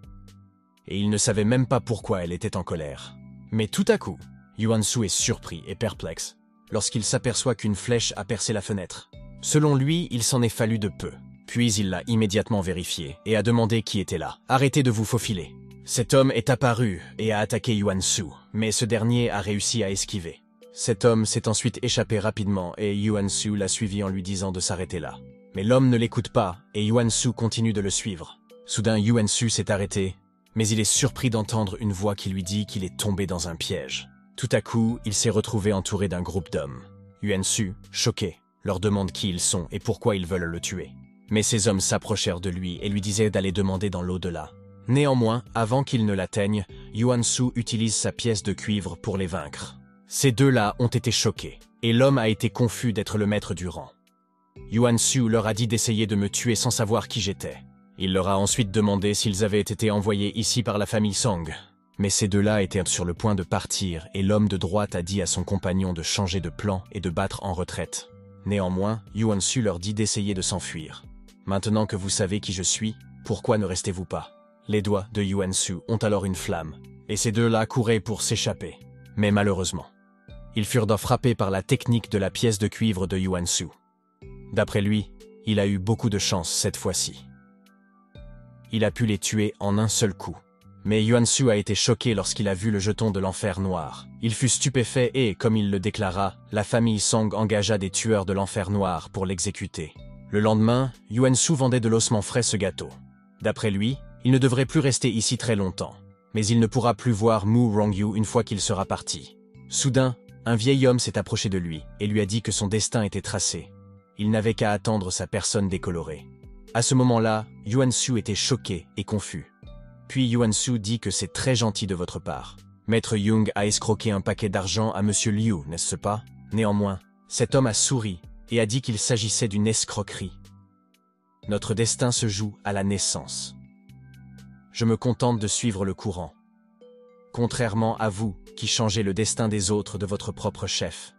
Et il ne savait même pas pourquoi elle était en colère. Mais tout à coup, Yuan-su est surpris et perplexe lorsqu'il s'aperçoit qu'une flèche a percé la fenêtre. Selon lui, il s'en est fallu de peu. Puis il l'a immédiatement vérifié et a demandé qui était là. « Arrêtez de vous faufiler. » Cet homme est apparu et a attaqué Yuan-su, mais ce dernier a réussi à esquiver. Cet homme s'est ensuite échappé rapidement et Yuan-su l'a suivi en lui disant de s'arrêter là. Mais l'homme ne l'écoute pas et Yuan-su continue de le suivre. Soudain, Yuan-su s'est arrêté, mais il est surpris d'entendre une voix qui lui dit qu'il est tombé dans un piège. Tout à coup, il s'est retrouvé entouré d'un groupe d'hommes. Yuan-su, choqué, leur demande qui ils sont et pourquoi ils veulent le tuer. Mais ces hommes s'approchèrent de lui et lui disaient d'aller demander dans l'au-delà. Néanmoins, avant qu'ils ne l'atteignent, Yuan-Su utilise sa pièce de cuivre pour les vaincre. Ces deux-là ont été choqués, et l'homme a été confus d'être le maître du rang. Yuan-Su leur a dit d'essayer de me tuer sans savoir qui j'étais. Il leur a ensuite demandé s'ils avaient été envoyés ici par la famille Song. Mais ces deux-là étaient sur le point de partir et l'homme de droite a dit à son compagnon de changer de plan et de battre en retraite. Néanmoins, Yuan-Su leur dit d'essayer de s'enfuir. Maintenant que vous savez qui je suis, pourquoi ne restez-vous pas? Les doigts de Yuan-Su ont alors une flamme, et ces deux-là couraient pour s'échapper. Mais malheureusement, ils furent frappés par la technique de la pièce de cuivre de Yuan-Su. D'après lui, il a eu beaucoup de chance cette fois-ci. Il a pu les tuer en un seul coup. Mais Yuan-Su a été choqué lorsqu'il a vu le jeton de l'enfer noir. Il fut stupéfait et, comme il le déclara, la famille Song engagea des tueurs de l'enfer noir pour l'exécuter. Le lendemain, Yuan-Su vendait de l'ossement frais ce gâteau. D'après lui, il ne devrait plus rester ici très longtemps. Mais il ne pourra plus voir Mu Rongyu une fois qu'il sera parti. Soudain, un vieil homme s'est approché de lui et lui a dit que son destin était tracé. Il n'avait qu'à attendre sa personne décolorée. À ce moment-là, Yuan-Su était choqué et confus. Puis Yuan-Su dit que c'est très gentil de votre part. Maître Young a escroqué un paquet d'argent à Monsieur Liu, n'est-ce pas? Néanmoins, cet homme a souri et a dit qu'il s'agissait d'une escroquerie. Notre destin se joue à la naissance. Je me contente de suivre le courant. Contrairement à vous, qui changez le destin des autres de votre propre chef.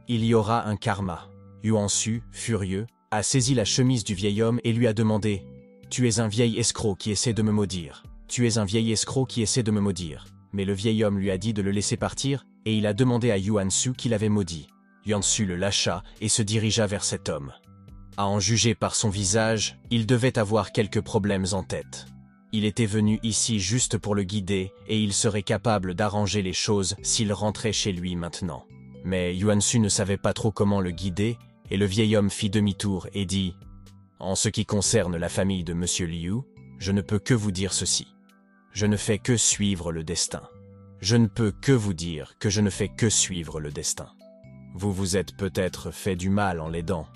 Il y aura un karma. Yuan-Su, furieux, a saisi la chemise du vieil homme et lui a demandé « Tu es un vieil escroc qui essaie de me maudire. Tu es un vieil escroc qui essaie de me maudire. » Mais le vieil homme lui a dit de le laisser partir et il a demandé à Yuan-Su qui l'avait maudit. Yuan-Su le lâcha et se dirigea vers cet homme. À en juger par son visage, il devait avoir quelques problèmes en tête. Il était venu ici juste pour le guider et il serait capable d'arranger les choses s'il rentrait chez lui maintenant. Mais Yuan-Su ne savait pas trop comment le guider et le vieil homme fit demi-tour et dit « En ce qui concerne la famille de Monsieur Liu, je ne peux que vous dire ceci. Je ne fais que suivre le destin. Je ne peux que vous dire que je ne fais que suivre le destin. Vous vous êtes peut-être fait du mal en l'aidant.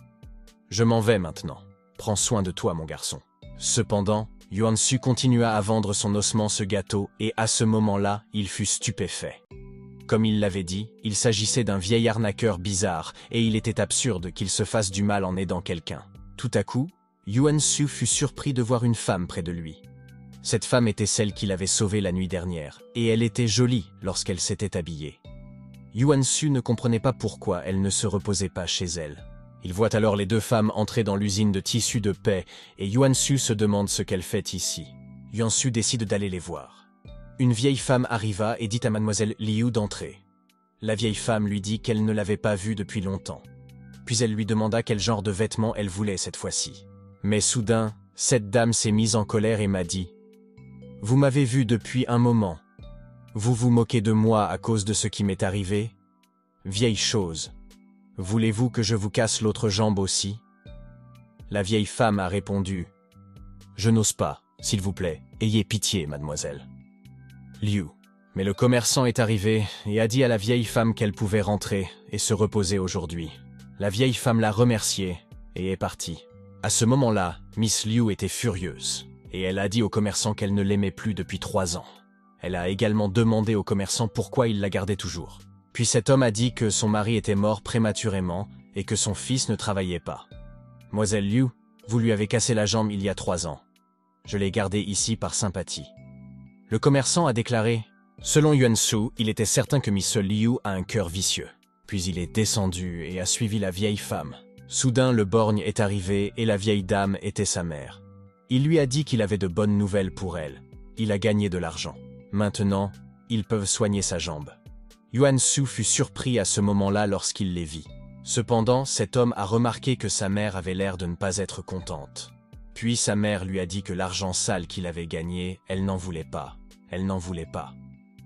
Je m'en vais maintenant. Prends soin de toi, mon garçon. » Cependant, Yuan-Su continua à vendre son ossement ce gâteau et à ce moment-là, il fut stupéfait. Comme il l'avait dit, il s'agissait d'un vieil arnaqueur bizarre et il était absurde qu'il se fasse du mal en aidant quelqu'un. Tout à coup, Yuan-Su fut surpris de voir une femme près de lui. Cette femme était celle qu'il avait sauvée la nuit dernière, et elle était jolie lorsqu'elle s'était habillée. Yuan-Su ne comprenait pas pourquoi elle ne se reposait pas chez elle. Il voit alors les deux femmes entrer dans l'usine de tissus de paix, et Yuan-Su se demande ce qu'elle fait ici. Yuan-Su décide d'aller les voir. Une vieille femme arriva et dit à mademoiselle Liu d'entrer. La vieille femme lui dit qu'elle ne l'avait pas vue depuis longtemps. Puis elle lui demanda quel genre de vêtements elle voulait cette fois-ci. Mais soudain, cette dame s'est mise en colère et m'a dit « Vous m'avez vu depuis un moment. Vous vous moquez de moi à cause de ce qui m'est arrivé? Vieille chose. Voulez-vous que je vous casse l'autre jambe aussi ?» La vieille femme a répondu « Je n'ose pas, s'il vous plaît, ayez pitié, mademoiselle. » Liu. Mais le commerçant est arrivé et a dit à la vieille femme qu'elle pouvait rentrer et se reposer aujourd'hui. La vieille femme l'a remerciée et est partie. À ce moment-là, Miss Liu était furieuse et elle a dit au commerçant qu'elle ne l'aimait plus depuis 3 ans. Elle a également demandé au commerçant pourquoi il la gardait toujours. Puis cet homme a dit que son mari était mort prématurément et que son fils ne travaillait pas. « Mademoiselle Liu, vous lui avez cassé la jambe il y a 3 ans. Je l'ai gardé ici par sympathie. » Le commerçant a déclaré « Selon Yuan-Su, il était certain que Miss Liu a un cœur vicieux. » Puis il est descendu et a suivi la vieille femme. Soudain, le borgne est arrivé et la vieille dame était sa mère. Il lui a dit qu'il avait de bonnes nouvelles pour elle. Il a gagné de l'argent. Maintenant, ils peuvent soigner sa jambe. Yuan-Su fut surpris à ce moment-là lorsqu'il les vit. Cependant, cet homme a remarqué que sa mère avait l'air de ne pas être contente. Puis sa mère lui a dit que l'argent sale qu'il avait gagné, elle n'en voulait pas. Elle n'en voulait pas.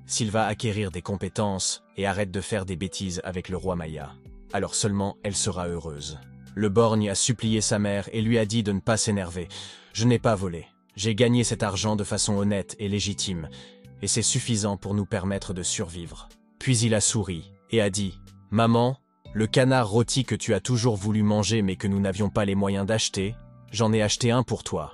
S'il va acquérir des compétences et arrête de faire des bêtises avec le roi Maya, alors seulement elle sera heureuse. Le borgne a supplié sa mère et lui a dit de ne pas s'énerver. « Je n'ai pas volé. J'ai gagné cet argent de façon honnête et légitime, et c'est suffisant pour nous permettre de survivre. » Puis il a souri et a dit « Maman, le canard rôti que tu as toujours voulu manger mais que nous n'avions pas les moyens d'acheter, j'en ai acheté un pour toi.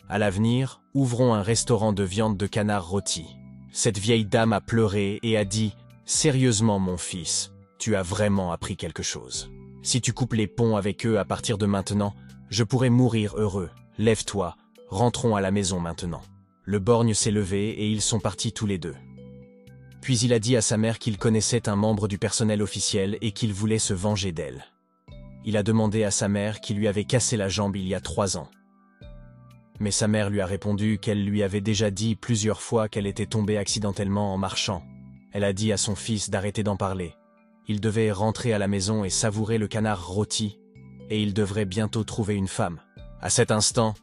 À l'avenir, ouvrons un restaurant de viande de canard rôti. » Cette vieille dame a pleuré et a dit « Sérieusement, mon fils, tu as vraiment appris quelque chose. Si tu coupes les ponts avec eux à partir de maintenant, je pourrai mourir heureux. Lève-toi, rentrons à la maison maintenant. » Le borgne s'est levé et ils sont partis tous les deux. Puis il a dit à sa mère qu'il connaissait un membre du personnel officiel et qu'il voulait se venger d'elle. Il a demandé à sa mère qui lui avait cassé la jambe il y a 3 ans. Mais sa mère lui a répondu qu'elle lui avait déjà dit plusieurs fois qu'elle était tombée accidentellement en marchant. Elle a dit à son fils d'arrêter d'en parler. Il devait rentrer à la maison et savourer le canard rôti, et il devrait bientôt trouver une femme. À cet instant,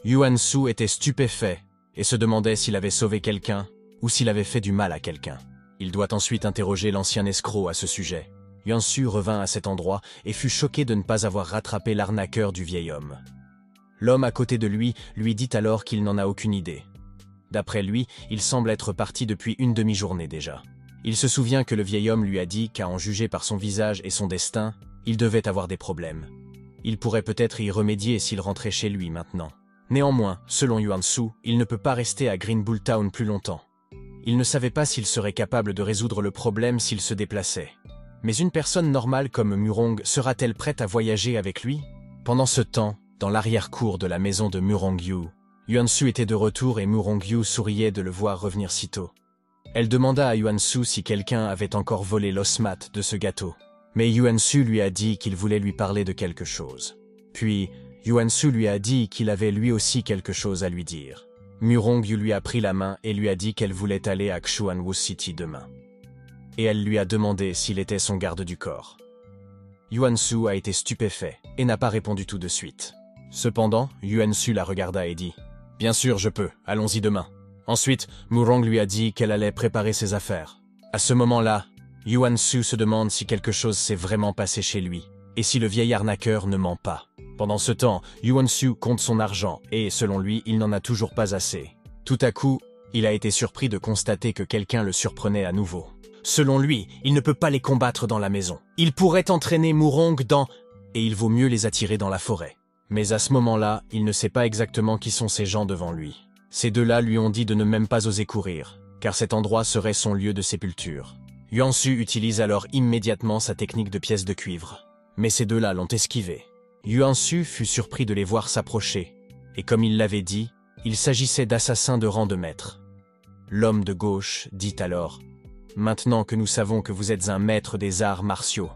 Yuan-Su était stupéfait et se demandait s'il avait sauvé quelqu'un ou s'il avait fait du mal à quelqu'un. Il doit ensuite interroger l'ancien escroc à ce sujet. Yuan-Su revint à cet endroit et fut choqué de ne pas avoir rattrapé l'arnaqueur du vieil homme. L'homme à côté de lui dit alors qu'il n'en a aucune idée. D'après lui, il semble être parti depuis une demi-journée déjà. Il se souvient que le vieil homme lui a dit qu'à en juger par son visage et son destin, il devait avoir des problèmes. Il pourrait peut-être y remédier s'il rentrait chez lui maintenant. Néanmoins, selon Yuan-Su, il ne peut pas rester à Green Bull Town plus longtemps. Il ne savait pas s'il serait capable de résoudre le problème s'il se déplaçait. Mais une personne normale comme Murong sera-t-elle prête à voyager avec lui? Pendant ce temps, dans l'arrière-cour de la maison de Murong-yu, Yuan-Su était de retour et Murong-yu souriait de le voir revenir si tôt. Elle demanda à Yuan-Su si quelqu'un avait encore volé l'osmat de ce gâteau. Mais Yuan-Su lui a dit qu'il voulait lui parler de quelque chose. Puis, Yuan-Su lui a dit qu'il avait lui aussi quelque chose à lui dire. Murong-yu lui a pris la main et lui a dit qu'elle voulait aller à Xuanwu City demain. Et elle lui a demandé s'il était son garde du corps. Yuan-Su a été stupéfait et n'a pas répondu tout de suite. Cependant, Yuan-Su la regarda et dit « Bien sûr, je peux, allons-y demain. » Ensuite, Murong lui a dit qu'elle allait préparer ses affaires. À ce moment-là, Yuan-Su se demande si quelque chose s'est vraiment passé chez lui, et si le vieil arnaqueur ne ment pas. Pendant ce temps, Yuan-Su compte son argent, et selon lui, il n'en a toujours pas assez. Tout à coup, il a été surpris de constater que quelqu'un le surprenait à nouveau. Selon lui, il ne peut pas les combattre dans la maison. Il pourrait entraîner Murong dans... et il vaut mieux les attirer dans la forêt. Mais à ce moment-là, il ne sait pas exactement qui sont ces gens devant lui. Ces deux-là lui ont dit de ne même pas oser courir, car cet endroit serait son lieu de sépulture. Yuan-Su utilise alors immédiatement sa technique de pièce de cuivre. Mais ces deux-là l'ont esquivé. Yuan-Su fut surpris de les voir s'approcher, et comme il l'avait dit, il s'agissait d'assassins de rang de maître. L'homme de gauche dit alors « Maintenant que nous savons que vous êtes un maître des arts martiaux,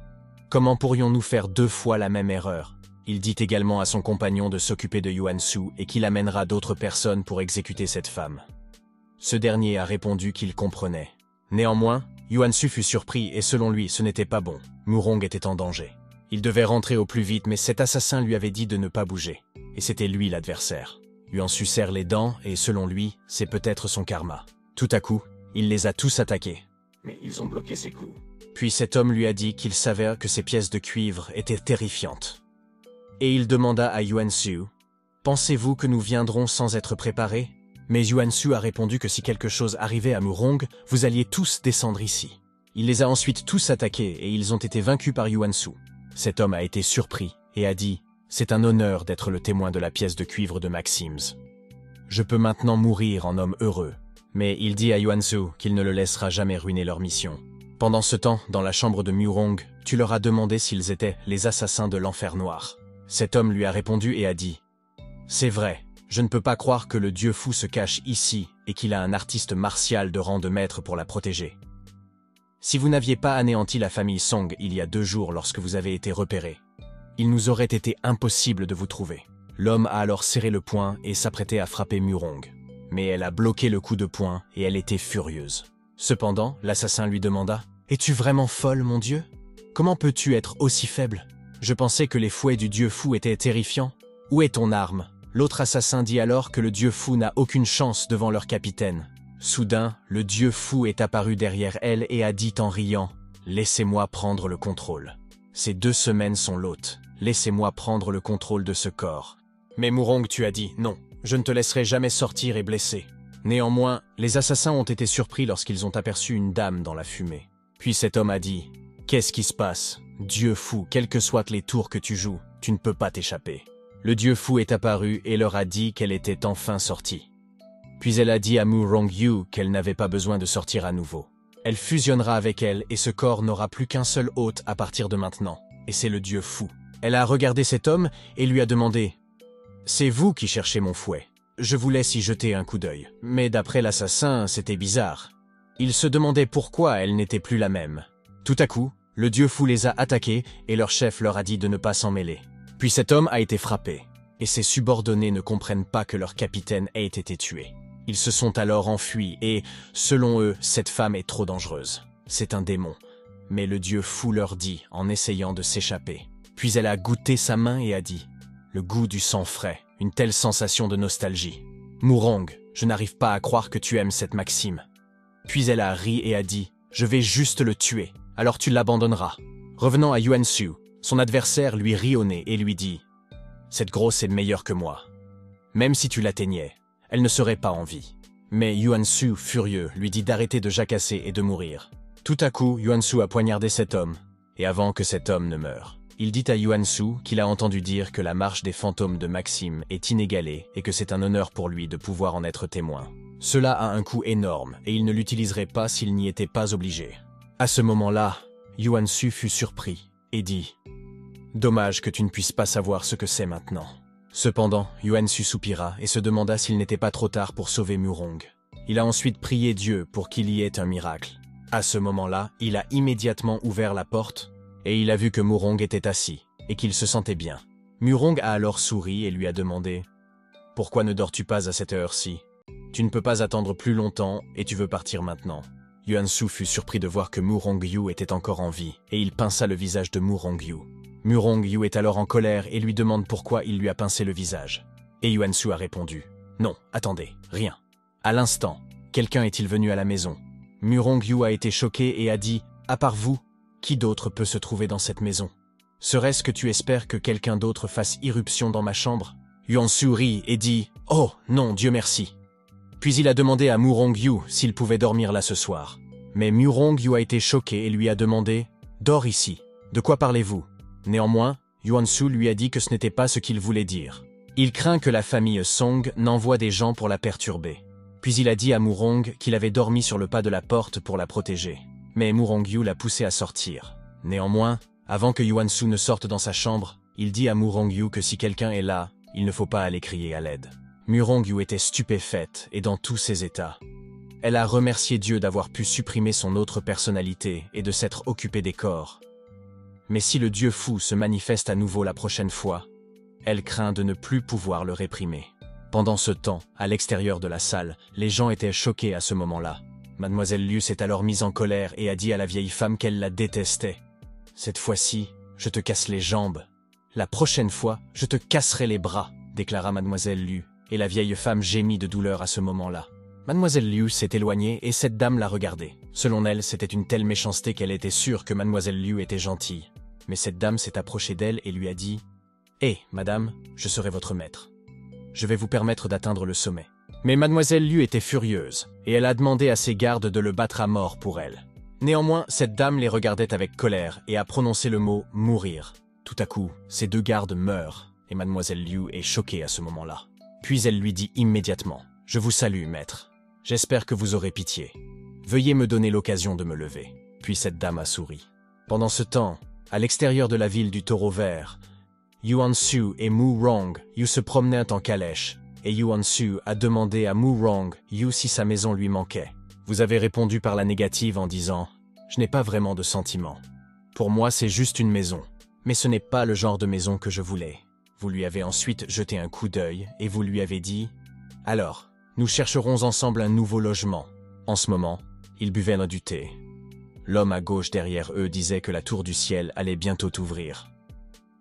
comment pourrions-nous faire 2 fois la même erreur ?» Il dit également à son compagnon de s'occuper de Yuan-Su et qu'il amènera d'autres personnes pour exécuter cette femme. Ce dernier a répondu qu'il comprenait. Néanmoins, Yuan-Su fut surpris et selon lui, ce n'était pas bon. Murong était en danger. Il devait rentrer au plus vite, mais cet assassin lui avait dit de ne pas bouger. Et c'était lui l'adversaire. Yuan-Su serre les dents et selon lui, c'est peut-être son karma. Tout à coup, il les a tous attaqués. Mais ils ont bloqué ses coups. Puis cet homme lui a dit qu'il savait que ces pièces de cuivre étaient terrifiantes. Et il demanda à Yuan-Su « Pensez-vous que nous viendrons sans être préparés ?» Mais Yuan-Su a répondu que si quelque chose arrivait à Murong, vous alliez tous descendre ici. Il les a ensuite tous attaqués et ils ont été vaincus par Yuan-Su. Cet homme a été surpris et a dit « C'est un honneur d'être le témoin de la pièce de cuivre de Maxims. Je peux maintenant mourir en homme heureux. » Mais il dit à Yuan-Su qu'il ne le laissera jamais ruiner leur mission. Pendant ce temps, dans la chambre de Murong, tu leur as demandé s'ils étaient les assassins de l'enfer noir. Cet homme lui a répondu et a dit « C'est vrai, je ne peux pas croire que le dieu fou se cache ici et qu'il a un artiste martial de rang de maître pour la protéger. Si vous n'aviez pas anéanti la famille Song il y a 2 jours lorsque vous avez été repéré, il nous aurait été impossible de vous trouver. » L'homme a alors serré le poing et s'apprêtait à frapper Murong. Mais elle a bloqué le coup de poing et elle était furieuse. Cependant, l'assassin lui demanda « Es-tu vraiment folle, mon dieu? Comment peux-tu être aussi faible ? Je pensais que les fouets du dieu fou étaient terrifiants. Où est ton arme ?» L'autre assassin dit alors que le dieu fou n'a aucune chance devant leur capitaine. Soudain, le dieu fou est apparu derrière elle et a dit en riant « Laissez-moi prendre le contrôle. Ces 2 semaines sont l'hôte. Laissez-moi prendre le contrôle de ce corps. » Mais Murong, tu as dit « Non, je ne te laisserai jamais sortir et blesser. » Néanmoins, les assassins ont été surpris lorsqu'ils ont aperçu une dame dans la fumée. Puis cet homme a dit « Qu'est-ce qui se passe ? Dieu fou, quels que soient les tours que tu joues, tu ne peux pas t'échapper. » Le dieu fou est apparu et leur a dit qu'elle était enfin sortie. Puis elle a dit à Mu Rongyu qu'elle n'avait pas besoin de sortir à nouveau. Elle fusionnera avec elle et ce corps n'aura plus qu'un seul hôte à partir de maintenant, et c'est le dieu fou. Elle a regardé cet homme et lui a demandé « C'est vous qui cherchez mon fouet. Je vous laisse y jeter un coup d'œil. » Mais d'après l'assassin, c'était bizarre. Il se demandait pourquoi elle n'était plus la même. Tout à coup, le dieu fou les a attaqués et leur chef leur a dit de ne pas s'en mêler. Puis cet homme a été frappé, et ses subordonnés ne comprennent pas que leur capitaine ait été tué. Ils se sont alors enfuis et, selon eux, cette femme est trop dangereuse. C'est un démon. Mais le dieu fou leur dit en essayant de s'échapper. Puis elle a goûté sa main et a dit « Le goût du sang frais, une telle sensation de nostalgie. Murong, je n'arrive pas à croire que tu aimes cette maxime. » Puis elle a ri et a dit « Je vais juste le tuer, alors tu l'abandonneras. » Revenant à Yuan Shu, son adversaire lui rit au nez et lui dit « Cette grosse est meilleure que moi. Même si tu l'atteignais, elle ne serait pas en vie. » Mais Yuan Shu, furieux, lui dit d'arrêter de jacasser et de mourir. Tout à coup, Yuan Shu a poignardé cet homme, et avant que cet homme ne meure, il dit à Yuan Shu qu'il a entendu dire que la marche des fantômes de Maxime est inégalée et que c'est un honneur pour lui de pouvoir en être témoin. Cela a un coût énorme et il ne l'utiliserait pas s'il n'y était pas obligé. À ce moment-là, Yuan Shu fut surpris et dit « Dommage que tu ne puisses pas savoir ce que c'est maintenant. » Cependant, Yuan Shu soupira et se demanda s'il n'était pas trop tard pour sauver Murong. Il a ensuite prié Dieu pour qu'il y ait un miracle. À ce moment-là, il a immédiatement ouvert la porte et il a vu que Murong était assis et qu'il se sentait bien. Murong a alors souri et lui a demandé « Pourquoi ne dors-tu pas à cette heure-ci? Tu ne peux pas attendre plus longtemps et tu veux partir maintenant. » Yuan Shu fut surpris de voir que Mu Rongyu était encore en vie et il pinça le visage de Mu Rongyu. Mu Rongyu est alors en colère et lui demande pourquoi il lui a pincé le visage. Et Yuan Shu a répondu « Non, attendez, rien. » À l'instant, quelqu'un est-il venu à la maison? Mu Rongyu a été choqué et a dit « À part vous, qui d'autre peut se trouver dans cette maison? Serait-ce que tu espères que quelqu'un d'autre fasse irruption dans ma chambre ?» Yuan Shu rit et dit « Oh, non, Dieu merci. » Puis il a demandé à Mu Rongyu s'il pouvait dormir là ce soir. Mais Mu Rongyu a été choqué et lui a demandé « Dors ici. De quoi parlez-vous » Néanmoins, Yuan Shu lui a dit que ce n'était pas ce qu'il voulait dire. Il craint que la famille Song n'envoie des gens pour la perturber. Puis il a dit à Murong qu'il avait dormi sur le pas de la porte pour la protéger. Mais Mu Rongyu l'a poussé à sortir. Néanmoins, avant que Yuan Shu ne sorte dans sa chambre, il dit à Mu Rongyu que si quelqu'un est là, il ne faut pas aller crier à l'aide. Mu Rongyu était stupéfaite et dans tous ses états. Elle a remercié Dieu d'avoir pu supprimer son autre personnalité et de s'être occupée des corps. Mais si le dieu fou se manifeste à nouveau la prochaine fois, elle craint de ne plus pouvoir le réprimer. Pendant ce temps, à l'extérieur de la salle, les gens étaient choqués à ce moment-là. Mademoiselle Liu s'est alors mise en colère et a dit à la vieille femme qu'elle la détestait. « Cette fois-ci, je te casse les jambes. La prochaine fois, je te casserai les bras, » déclara Mademoiselle Liu, et la vieille femme gémit de douleur à ce moment-là. Mademoiselle Liu s'est éloignée et cette dame l'a regardée. Selon elle, c'était une telle méchanceté qu'elle était sûre que Mademoiselle Liu était gentille. Mais cette dame s'est approchée d'elle et lui a dit « Hé, madame, je serai votre maître. Je vais vous permettre d'atteindre le sommet. » Mais Mademoiselle Liu était furieuse, et elle a demandé à ses gardes de le battre à mort pour elle. Néanmoins, cette dame les regardait avec colère et a prononcé le mot « mourir ». Tout à coup, ces deux gardes meurent, et Mademoiselle Liu est choquée à ce moment-là. Puis elle lui dit immédiatement « Je vous salue, maître. J'espère que vous aurez pitié. Veuillez me donner l'occasion de me lever. » Puis cette dame a souri. Pendant ce temps, à l'extérieur de la ville du Taureau Vert, Yuan Shu et Mu Rongyu se promenaient en calèche, et Yuan Shu a demandé à Mu Rongyu si sa maison lui manquait. Vous avez répondu par la négative en disant « Je n'ai pas vraiment de sentiments. Pour moi, c'est juste une maison. Mais ce n'est pas le genre de maison que je voulais. » Vous lui avez ensuite jeté un coup d'œil et vous lui avez dit « Alors, nous chercherons ensemble un nouveau logement. » En ce moment, ils buvaient du thé. L'homme à gauche derrière eux disait que la tour du ciel allait bientôt ouvrir.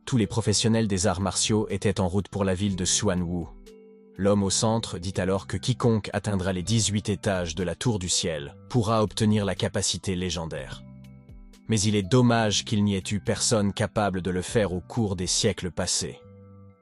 Tous les professionnels des arts martiaux étaient en route pour la ville de Xuanwu. L'homme au centre dit alors que quiconque atteindra les 18 étages de la tour du ciel pourra obtenir la capacité légendaire. Mais il est dommage qu'il n'y ait eu personne capable de le faire au cours des siècles passés.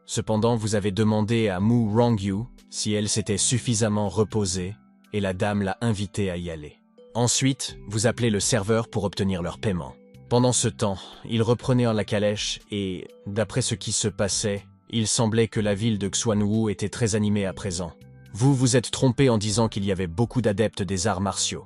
Cependant, vous avez demandé à Mu Rongyu si elle s'était suffisamment reposée et la dame l'a invité à y aller. Ensuite, vous appelez le serveur pour obtenir leur paiement. Pendant ce temps, ils reprenaient la calèche et, d'après ce qui se passait, Il semblait que la ville de Xuanwu était très animée à présent. Vous vous êtes trompé en disant qu'il y avait beaucoup d'adeptes des arts martiaux.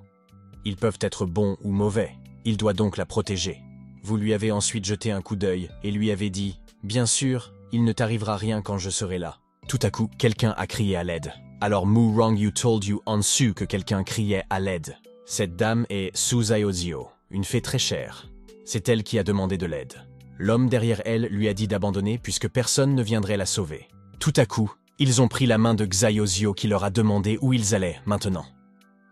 Ils peuvent être bons ou mauvais. Il doit donc la protéger. Vous lui avez ensuite jeté un coup d'œil et lui avez dit « Bien sûr, il ne t'arrivera rien quand je serai là. » Tout à coup, quelqu'un a crié à l'aide. Alors Mu Rongyu told you Ansu que quelqu'un criait à l'aide. Cette dame est Su Zaiozio, une fée très chère. C'est elle qui a demandé de l'aide. L'homme derrière elle lui a dit d'abandonner puisque personne ne viendrait la sauver. Tout à coup, ils ont pris la main de Zaiozio qui leur a demandé où ils allaient maintenant.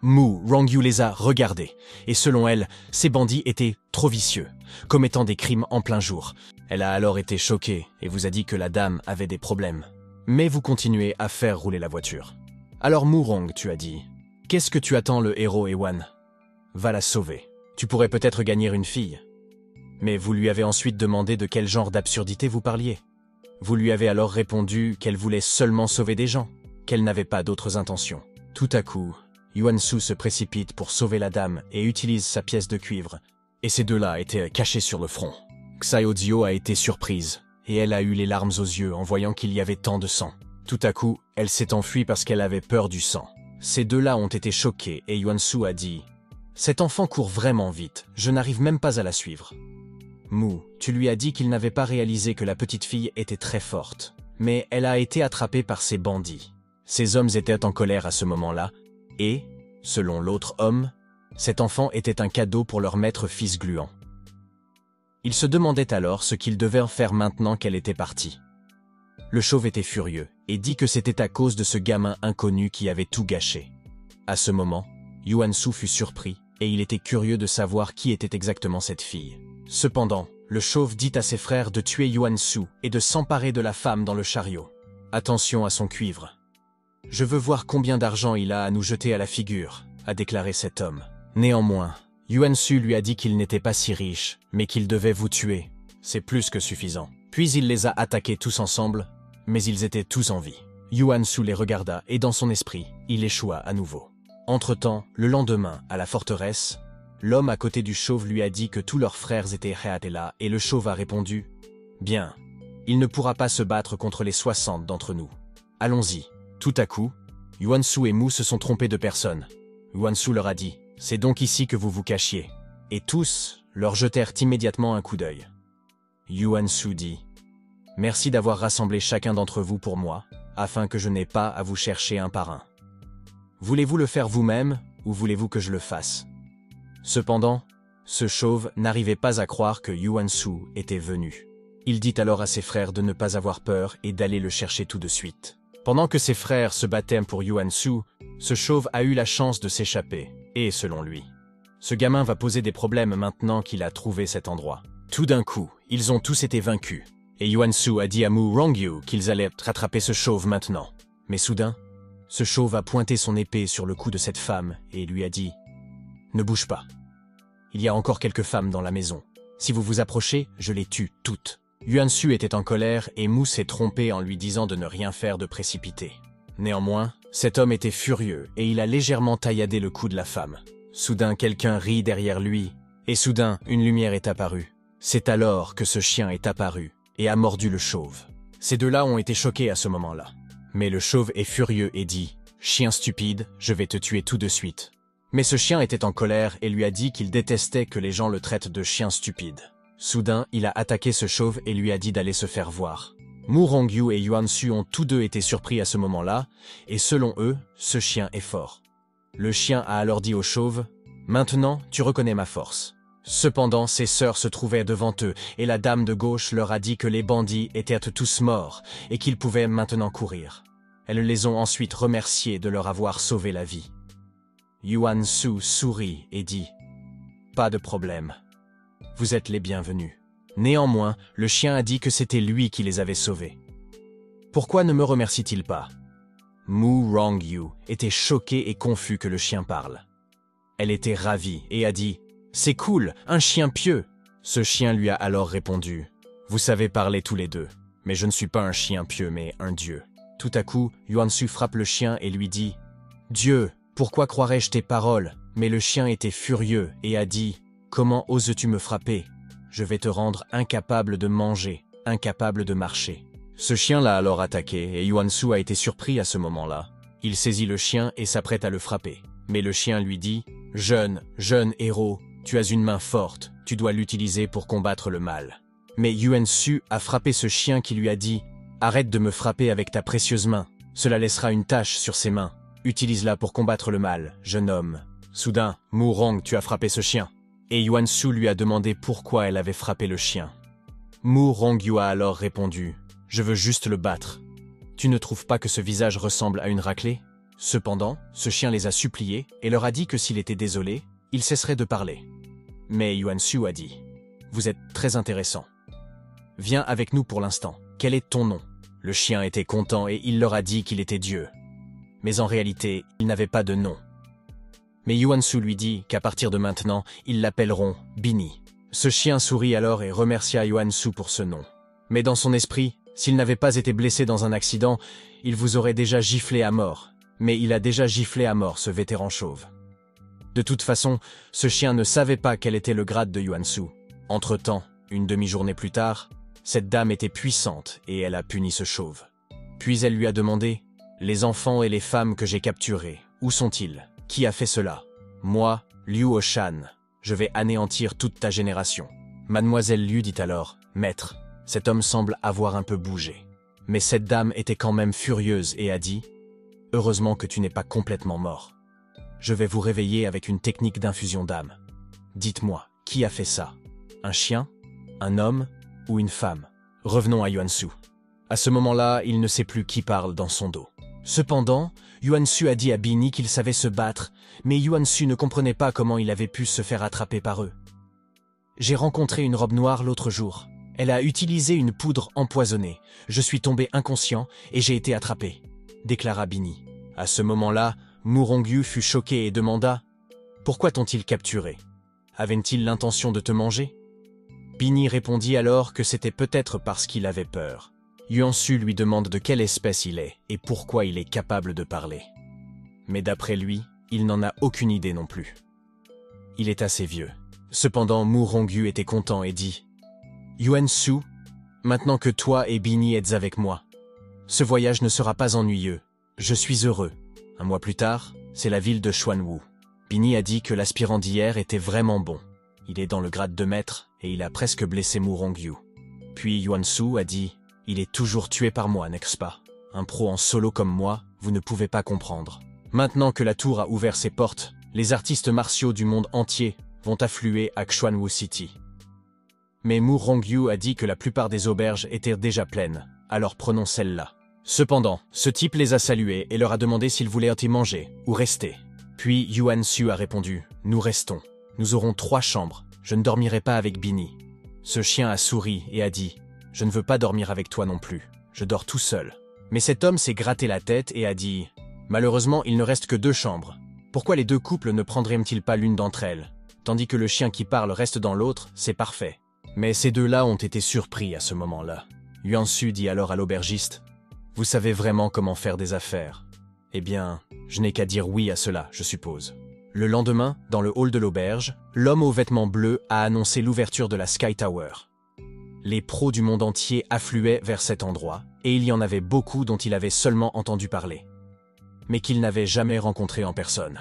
Mu Rongyu les a regardés, et selon elle, ces bandits étaient trop vicieux, commettant des crimes en plein jour. Elle a alors été choquée et vous a dit que la dame avait des problèmes. Mais vous continuez à faire rouler la voiture. Alors Mu Rong, tu as dit, qu'est-ce que tu attends le héros Ewan? Va la sauver. Tu pourrais peut-être gagner une fille. Mais vous lui avez ensuite demandé de quel genre d'absurdité vous parliez. Vous lui avez alors répondu qu'elle voulait seulement sauver des gens, qu'elle n'avait pas d'autres intentions. Tout à coup, Yuan Su se précipite pour sauver la dame et utilise sa pièce de cuivre, et ces deux-là étaient cachés sur le front. Xiaodio a été surprise, et elle a eu les larmes aux yeux en voyant qu'il y avait tant de sang. Tout à coup, elle s'est enfuie parce qu'elle avait peur du sang. Ces deux-là ont été choqués et Yuan Su a dit « Cet enfant court vraiment vite, je n'arrive même pas à la suivre. » Mu, tu lui as dit qu'il n'avait pas réalisé que la petite fille était très forte, mais elle a été attrapée par ces bandits. Ces hommes étaient en colère à ce moment-là, et, selon l'autre homme, cet enfant était un cadeau pour leur maître fils gluant. Ils se demandaient alors ce qu'ils devaient en faire maintenant qu'elle était partie. Le chauve était furieux et dit que c'était à cause de ce gamin inconnu qui avait tout gâché. À ce moment, Yuan Su fut surpris et il était curieux de savoir qui était exactement cette fille. Cependant, le chauve dit à ses frères de tuer Yuan Su et de s'emparer de la femme dans le chariot. Attention à son cuivre. « Je veux voir combien d'argent il a à nous jeter à la figure », a déclaré cet homme. Néanmoins, Yuan Su lui a dit qu'il n'était pas si riche, mais qu'il devait vous tuer. C'est plus que suffisant. Puis il les a attaqués tous ensemble, mais ils étaient tous en vie. Yuan Su les regarda et dans son esprit, il échoua à nouveau. Entre-temps, le lendemain, à la forteresse, l'homme à côté du chauve lui a dit que tous leurs frères étaient Reatela et le chauve a répondu « Bien, il ne pourra pas se battre contre les 60 d'entre nous. Allons-y. » Tout à coup, Yuan Su et Mu se sont trompés de personne. Yuan Su leur a dit « C'est donc ici que vous vous cachiez. » Et tous leur jetèrent immédiatement un coup d'œil. Yuan Su dit « Merci d'avoir rassemblé chacun d'entre vous pour moi, afin que je n'ai pas à vous chercher un par un. Voulez-vous le faire vous-même, ou voulez-vous que je le fasse ?» Cependant, ce chauve n'arrivait pas à croire que Yuan Su était venu. Il dit alors à ses frères de ne pas avoir peur et d'aller le chercher tout de suite. Pendant que ses frères se battaient pour Yuan Su, ce chauve a eu la chance de s'échapper, et selon lui, ce gamin va poser des problèmes maintenant qu'il a trouvé cet endroit. Tout d'un coup, ils ont tous été vaincus, et Yuan Su a dit à Mu Rongyu qu'ils allaient rattraper ce chauve maintenant. Mais soudain, ce chauve a pointé son épée sur le cou de cette femme et lui a dit « Ne bouge pas. Il y a encore quelques femmes dans la maison. Si vous vous approchez, je les tue toutes. » Yuan Su était en colère et Mu s'est trompé en lui disant de ne rien faire de précipité. Néanmoins, cet homme était furieux et il a légèrement tailladé le cou de la femme. Soudain, quelqu'un rit derrière lui et soudain, une lumière est apparue. C'est alors que ce chien est apparu et a mordu le chauve. Ces deux-là ont été choqués à ce moment-là. Mais le chauve est furieux et dit « Chien stupide, je vais te tuer tout de suite. » Mais ce chien était en colère et lui a dit qu'il détestait que les gens le traitent de chien stupide. Soudain, il a attaqué ce chauve et lui a dit d'aller se faire voir. Mu Rongyu et Yuan Su ont tous deux été surpris à ce moment-là, et selon eux, ce chien est fort. Le chien a alors dit au chauve « Maintenant, tu reconnais ma force. » Cependant, ses sœurs se trouvaient devant eux, et la dame de gauche leur a dit que les bandits étaient tous morts, et qu'ils pouvaient maintenant courir. Elles les ont ensuite remerciés de leur avoir sauvé la vie. Yuan Su sourit et dit « Pas de problème. Vous êtes les bienvenus. » Néanmoins, le chien a dit que c'était lui qui les avait sauvés. Pourquoi ne me remercie-t-il pas? Mu Rongyu était choqué et confus que le chien parle. Elle était ravie et a dit « C'est cool, un chien pieux !» Ce chien lui a alors répondu « Vous savez parler tous les deux, mais je ne suis pas un chien pieux mais un dieu. » Tout à coup, Yuan Su frappe le chien et lui dit « Dieu, pourquoi croirais-je tes paroles ?» Mais le chien était furieux et a dit « Comment oses-tu me frapper? Je vais te rendre incapable de manger, incapable de marcher. » Ce chien l'a alors attaqué et Yuan-Su a été surpris à ce moment-là. Il saisit le chien et s'apprête à le frapper. Mais le chien lui dit « Jeune héros, tu as une main forte, tu dois l'utiliser pour combattre le mal. » Mais Yuan-Su a frappé ce chien qui lui a dit « Arrête de me frapper avec ta précieuse main, cela laissera une tache sur ses mains. Utilise-la pour combattre le mal, jeune homme. » Soudain, Mu Rong, tu as frappé ce chien. Et Yuan-Su lui a demandé pourquoi elle avait frappé le chien. Mu Rongyu a alors répondu « Je veux juste le battre. Tu ne trouves pas que ce visage ressemble à une raclée ?» Cependant, ce chien les a suppliés et leur a dit que s'il était désolé, il cesserait de parler. Mais Yuan-Su a dit « Vous êtes très intéressant. Viens avec nous pour l'instant. Quel est ton nom ?» Le chien était content et il leur a dit qu'il était Dieu. Mais en réalité, il n'avait pas de nom. Mais Yuan-Su lui dit qu'à partir de maintenant, ils l'appelleront Bini. Ce chien sourit alors et remercia Yuan-Su pour ce nom. Mais dans son esprit, s'il n'avait pas été blessé dans un accident, il vous aurait déjà giflé à mort. Mais il a déjà giflé à mort ce vétéran chauve. De toute façon, ce chien ne savait pas quel était le grade de Yuan-Su. Entre-temps, une demi-journée plus tard, cette dame était puissante et elle a puni ce chauve. Puis elle lui a demandé « Les enfants et les femmes que j'ai capturés, où sont-ils ? Qui a fait cela ? Moi, Liu Oshan, je vais anéantir toute ta génération. » Mademoiselle Liu dit alors « Maître, cet homme semble avoir un peu bougé. » Mais cette dame était quand même furieuse et a dit « Heureusement que tu n'es pas complètement mort. Je vais vous réveiller avec une technique d'infusion d'âme. Dites-moi, qui a fait ça ? Un chien ? Un homme ? Ou une femme ? Revenons à Yuan-Su. À ce moment-là, il ne sait plus qui parle dans son dos. Cependant, Yuan-Su a dit à Bini qu'il savait se battre, mais Yuan-Su ne comprenait pas comment il avait pu se faire attraper par eux. « J'ai rencontré une robe noire l'autre jour. Elle a utilisé une poudre empoisonnée. Je suis tombé inconscient et j'ai été attrapé, » déclara Bini. À ce moment-là, Mu Rongyu fut choqué et demanda « Pourquoi t'ont-ils capturé ? Avaient-ils l'intention de te manger ?» Bini répondit alors que c'était peut-être parce qu'il avait peur. Yuan-Su lui demande de quelle espèce il est et pourquoi il est capable de parler. Mais d'après lui, il n'en a aucune idée non plus. Il est assez vieux. Cependant, Mu Rongyu était content et dit « Yuan-Su, maintenant que toi et Bini êtes avec moi, ce voyage ne sera pas ennuyeux. Je suis heureux. » Un mois plus tard, c'est la ville de Xuanwu. Bini a dit que l'aspirant d'hier était vraiment bon. Il est dans le grade de maître et il a presque blessé Mu Rongyu. Puis Yuan-Su a dit « Il est toujours tué par moi, n'est-ce pas? Un pro en solo comme moi, vous ne pouvez pas comprendre. Maintenant que la tour a ouvert ses portes, les artistes martiaux du monde entier vont affluer à Xuanwu City. » Mais Mu Rongyu a dit que la plupart des auberges étaient déjà pleines, alors prenons celle-là. Cependant, ce type les a salués et leur a demandé s'ils voulaient y manger ou rester. Puis Yuan-Su a répondu « Nous restons. Nous aurons 3 chambres. Je ne dormirai pas avec Bini. » Ce chien a souri et a dit « Je ne veux pas dormir avec toi non plus. Je dors tout seul. » Mais cet homme s'est gratté la tête et a dit « Malheureusement, il ne reste que 2 chambres. Pourquoi les 2 couples ne prendraient-ils pas l'une d'entre elles? Tandis que le chien qui parle reste dans l'autre, c'est parfait. » Mais ces deux-là ont été surpris à ce moment-là. Yuan-Su dit alors à l'aubergiste « Vous savez vraiment comment faire des affaires. Eh bien, je n'ai qu'à dire oui à cela, je suppose. » Le lendemain, dans le hall de l'auberge, l'homme aux vêtements bleus a annoncé l'ouverture de la Sky Tower. Les pros du monde entier affluaient vers cet endroit, et il y en avait beaucoup dont il avait seulement entendu parler, mais qu'il n'avait jamais rencontré en personne.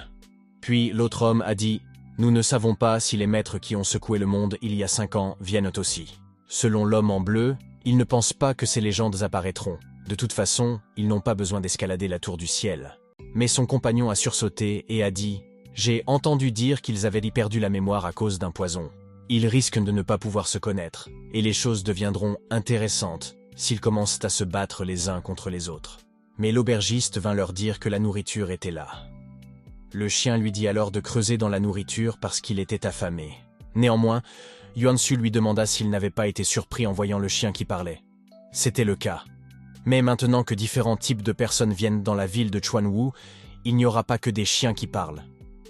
Puis l'autre homme a dit « Nous ne savons pas si les maîtres qui ont secoué le monde il y a 5 ans viennent aussi. » Selon l'homme en bleu, il ne pense pas que ces légendes apparaîtront. De toute façon, ils n'ont pas besoin d'escalader la tour du ciel. Mais son compagnon a sursauté et a dit « J'ai entendu dire qu'ils avaient perdu la mémoire à cause d'un poison. Ils risquent de ne pas pouvoir se connaître, et les choses deviendront intéressantes s'ils commencent à se battre les uns contre les autres. » Mais l'aubergiste vint leur dire que la nourriture était là. Le chien lui dit alors de creuser dans la nourriture parce qu'il était affamé. Néanmoins, Yuan-Su lui demanda s'il n'avait pas été surpris en voyant le chien qui parlait. C'était le cas. Mais maintenant que différents types de personnes viennent dans la ville de Xuanwu, il n'y aura pas que des chiens qui parlent.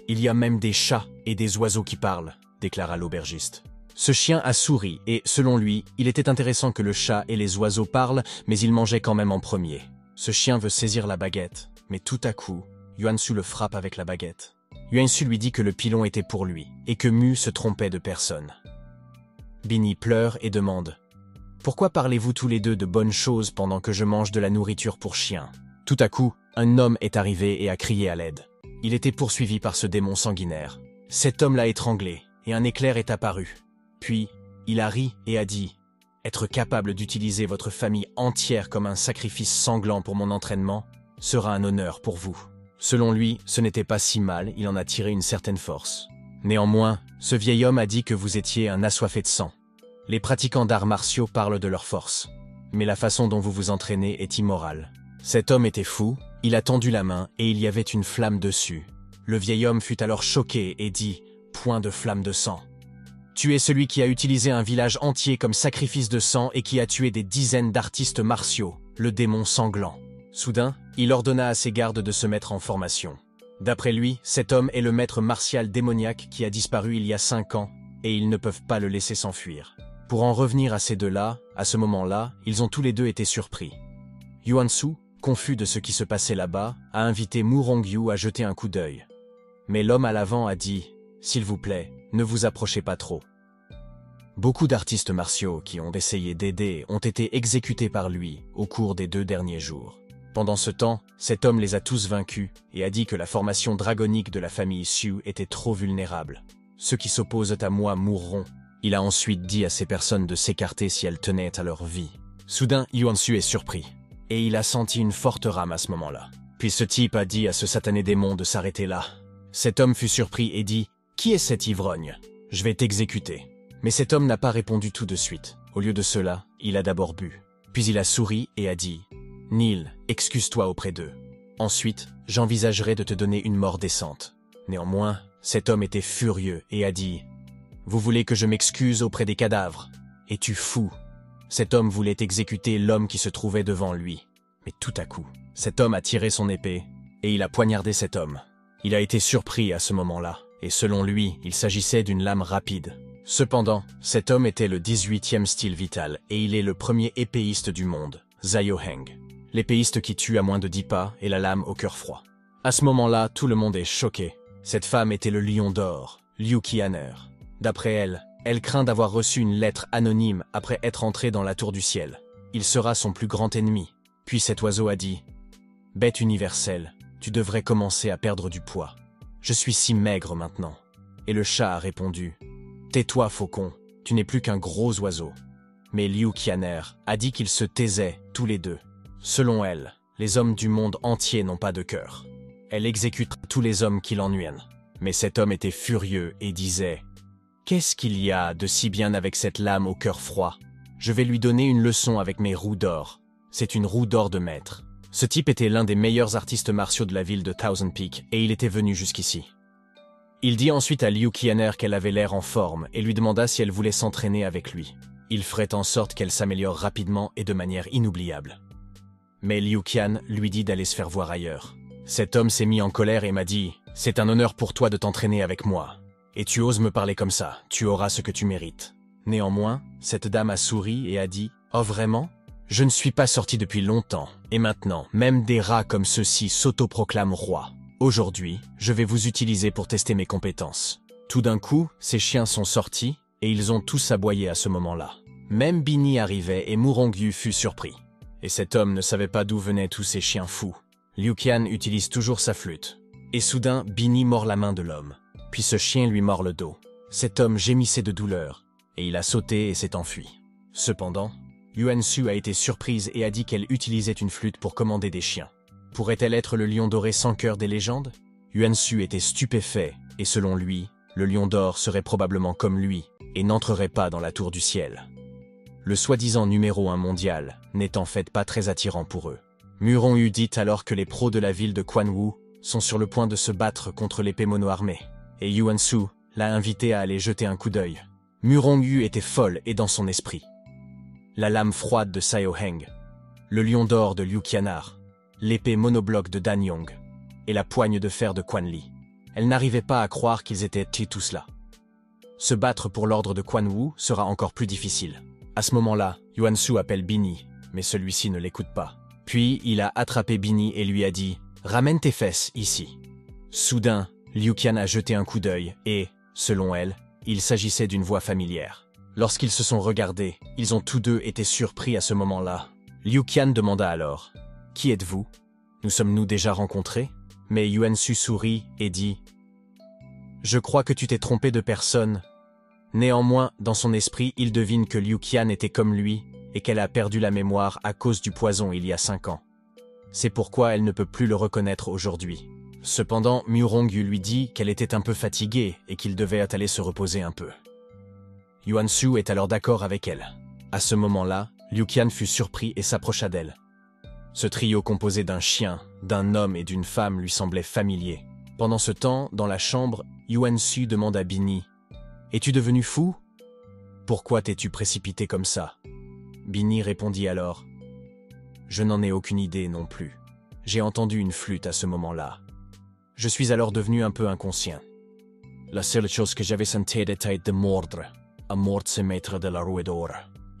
Il y a même des chats et des oiseaux qui parlent, déclara l'aubergiste. Ce chien a souri et, selon lui, il était intéressant que le chat et les oiseaux parlent, mais il mangeait quand même en premier. Ce chien veut saisir la baguette, mais tout à coup, Yuan-Su le frappe avec la baguette. Yuan-Su lui dit que le pilon était pour lui, et que Mu se trompait de personne. Bini pleure et demande « Pourquoi parlez-vous tous les deux de bonnes choses pendant que je mange de la nourriture pour chien? Tout à coup, un homme est arrivé et a crié à l'aide. Il était poursuivi par ce démon sanguinaire. Cet homme l'a étranglé, et un éclair est apparu. Puis, il a ri et a dit « Être capable d'utiliser votre famille entière comme un sacrifice sanglant pour mon entraînement sera un honneur pour vous. » Selon lui, ce n'était pas si mal, il en a tiré une certaine force. Néanmoins, ce vieil homme a dit que vous étiez un assoiffé de sang. Les pratiquants d'arts martiaux parlent de leur force, mais la façon dont vous vous entraînez est immorale. Cet homme était fou, il a tendu la main et il y avait une flamme dessus. Le vieil homme fut alors choqué et dit « Point de flamme de sang. Tu es celui qui a utilisé un village entier comme sacrifice de sang et qui a tué des dizaines d'artistes martiaux, le démon sanglant. » Soudain, il ordonna à ses gardes de se mettre en formation. D'après lui, cet homme est le maître martial démoniaque qui a disparu il y a 5 ans et ils ne peuvent pas le laisser s'enfuir. Pour en revenir à ces deux-là, à ce moment-là, ils ont tous les deux été surpris. Yuan-Su, confus de ce qui se passait là-bas, a invité Mu Rongyu à jeter un coup d'œil. Mais l'homme à l'avant a dit « S'il vous plaît, ne vous approchez pas trop. » Beaucoup d'artistes martiaux qui ont essayé d'aider ont été exécutés par lui au cours des 2 derniers jours. Pendant ce temps, cet homme les a tous vaincus et a dit que la formation dragonique de la famille Xu était trop vulnérable. Ceux qui s'opposent à moi mourront. Il a ensuite dit à ces personnes de s'écarter si elles tenaient à leur vie. Soudain, Yuan-Su est surpris, et il a senti une forte rame à ce moment-là. Puis ce type a dit à ce satané démon de s'arrêter là. Cet homme fut surpris et dit « Qui est cet ivrogne? Je vais t'exécuter. » Mais cet homme n'a pas répondu tout de suite. Au lieu de cela, il a d'abord bu. Puis il a souri et a dit « Neil, excuse-toi auprès d'eux. Ensuite, j'envisagerai de te donner une mort décente. » Néanmoins, cet homme était furieux et a dit « Vous voulez que je m'excuse auprès des cadavres? Es-tu fou? » Cet homme voulait exécuter l'homme qui se trouvait devant lui. Mais tout à coup, cet homme a tiré son épée et il a poignardé cet homme. Il a été surpris à ce moment-là, et selon lui, il s'agissait d'une lame rapide. Cependant, cet homme était le 18e style vital et il est le premier épéiste du monde, Zhao Heng. L'épéiste qui tue à moins de 10 pas et la lame au cœur froid. À ce moment-là, tout le monde est choqué. Cette femme était le lion d'or, Liu Qianer. D'après elle, elle craint d'avoir reçu une lettre anonyme après être entrée dans la tour du ciel. Il sera son plus grand ennemi. Puis cet oiseau a dit « Bête universelle, tu devrais commencer à perdre du poids. Je suis si maigre maintenant. » Et le chat a répondu « Tais-toi, faucon, tu n'es plus qu'un gros oiseau. » Mais Liu Qianer a dit qu'ils se taisaient tous les deux. Selon elle, les hommes du monde entier n'ont pas de cœur. Elle exécute tous les hommes qui l'ennuient. Mais cet homme était furieux et disait « Qu'est-ce qu'il y a de si bien avec cette lame au cœur froid? Je vais lui donner une leçon avec mes roues d'or. C'est une roue d'or de maître. » Ce type était l'un des meilleurs artistes martiaux de la ville de Thousand Peak et il était venu jusqu'ici. Il dit ensuite à Liu Qianer qu'elle avait l'air en forme et lui demanda si elle voulait s'entraîner avec lui. Il ferait en sorte qu'elle s'améliore rapidement et de manière inoubliable. Mais Liu Qian lui dit d'aller se faire voir ailleurs. Cet homme s'est mis en colère et m'a dit « C'est un honneur pour toi de t'entraîner avec moi. Et tu oses me parler comme ça, tu auras ce que tu mérites. » Néanmoins, cette dame a souri et a dit « Oh vraiment ? Je ne suis pas sorti depuis longtemps, et maintenant, même des rats comme ceux-ci s'autoproclament rois. Aujourd'hui, je vais vous utiliser pour tester mes compétences. » Tout d'un coup, ces chiens sont sortis, et ils ont tous aboyé à ce moment-là. Même Bini arrivait et Mu Rongyu fut surpris. Et cet homme ne savait pas d'où venaient tous ces chiens fous. Liu Qian utilise toujours sa flûte. Et soudain, Bini mord la main de l'homme. Puis ce chien lui mord le dos. Cet homme gémissait de douleur, et il a sauté et s'est enfui. Cependant, Yuan-Su a été surprise et a dit qu'elle utilisait une flûte pour commander des chiens. Pourrait-elle être le lion doré sans cœur des légendes? Yuan-Su était stupéfait, et selon lui, le lion d'or serait probablement comme lui, et n'entrerait pas dans la tour du ciel. Le soi-disant numéro 1 mondial n'est en fait pas très attirant pour eux. Mu Rongyu dit alors que les pros de la ville de Quanwu sont sur le point de se battre contre l'épée mono-armée, et Yuan-Su l'a invité à aller jeter un coup d'œil. Mu Rongyu était folle et dans son esprit. La lame froide de Zhao Heng, le lion d'or de Liu Qianar, l'épée monobloc de Dan Yong et la poigne de fer de Quan Li. Elle n'arrivait pas à croire qu'ils étaient tous là. Se battre pour l'ordre de Quan Wu sera encore plus difficile. À ce moment-là, Yuan-Su appelle Bini, mais celui-ci ne l'écoute pas. Puis il a attrapé Bini et lui a dit « Ramène tes fesses ici ». Soudain, Liu Qian a jeté un coup d'œil et, selon elle, il s'agissait d'une voix familière. Lorsqu'ils se sont regardés, ils ont tous deux été surpris à ce moment-là. Liu Qian demanda alors « Qui êtes-vous? Nous sommes-nous déjà rencontrés ?» Mais Yuan Shu sourit et dit « Je crois que tu t'es trompé de personne. » Néanmoins, dans son esprit, il devine que Liu Qian était comme lui et qu'elle a perdu la mémoire à cause du poison il y a 5 ans. C'est pourquoi elle ne peut plus le reconnaître aujourd'hui. Cependant, Mu Rongyu lui dit qu'elle était un peu fatiguée et qu'il devait aller se reposer un peu. Yuan Shu est alors d'accord avec elle. À ce moment-là, Liu Qian fut surpris et s'approcha d'elle. Ce trio composé d'un chien, d'un homme et d'une femme lui semblait familier. Pendant ce temps, dans la chambre, Yuan Shu demande à Binnie « Es-tu devenu fou? Pourquoi t'es-tu précipité comme ça ?» Binnie répondit alors « Je n'en ai aucune idée non plus. J'ai entendu une flûte à ce moment-là. Je suis alors devenu un peu inconscient. La seule chose que j'avais senti était de mordre. À mordre se mettre de la rouée d'or. »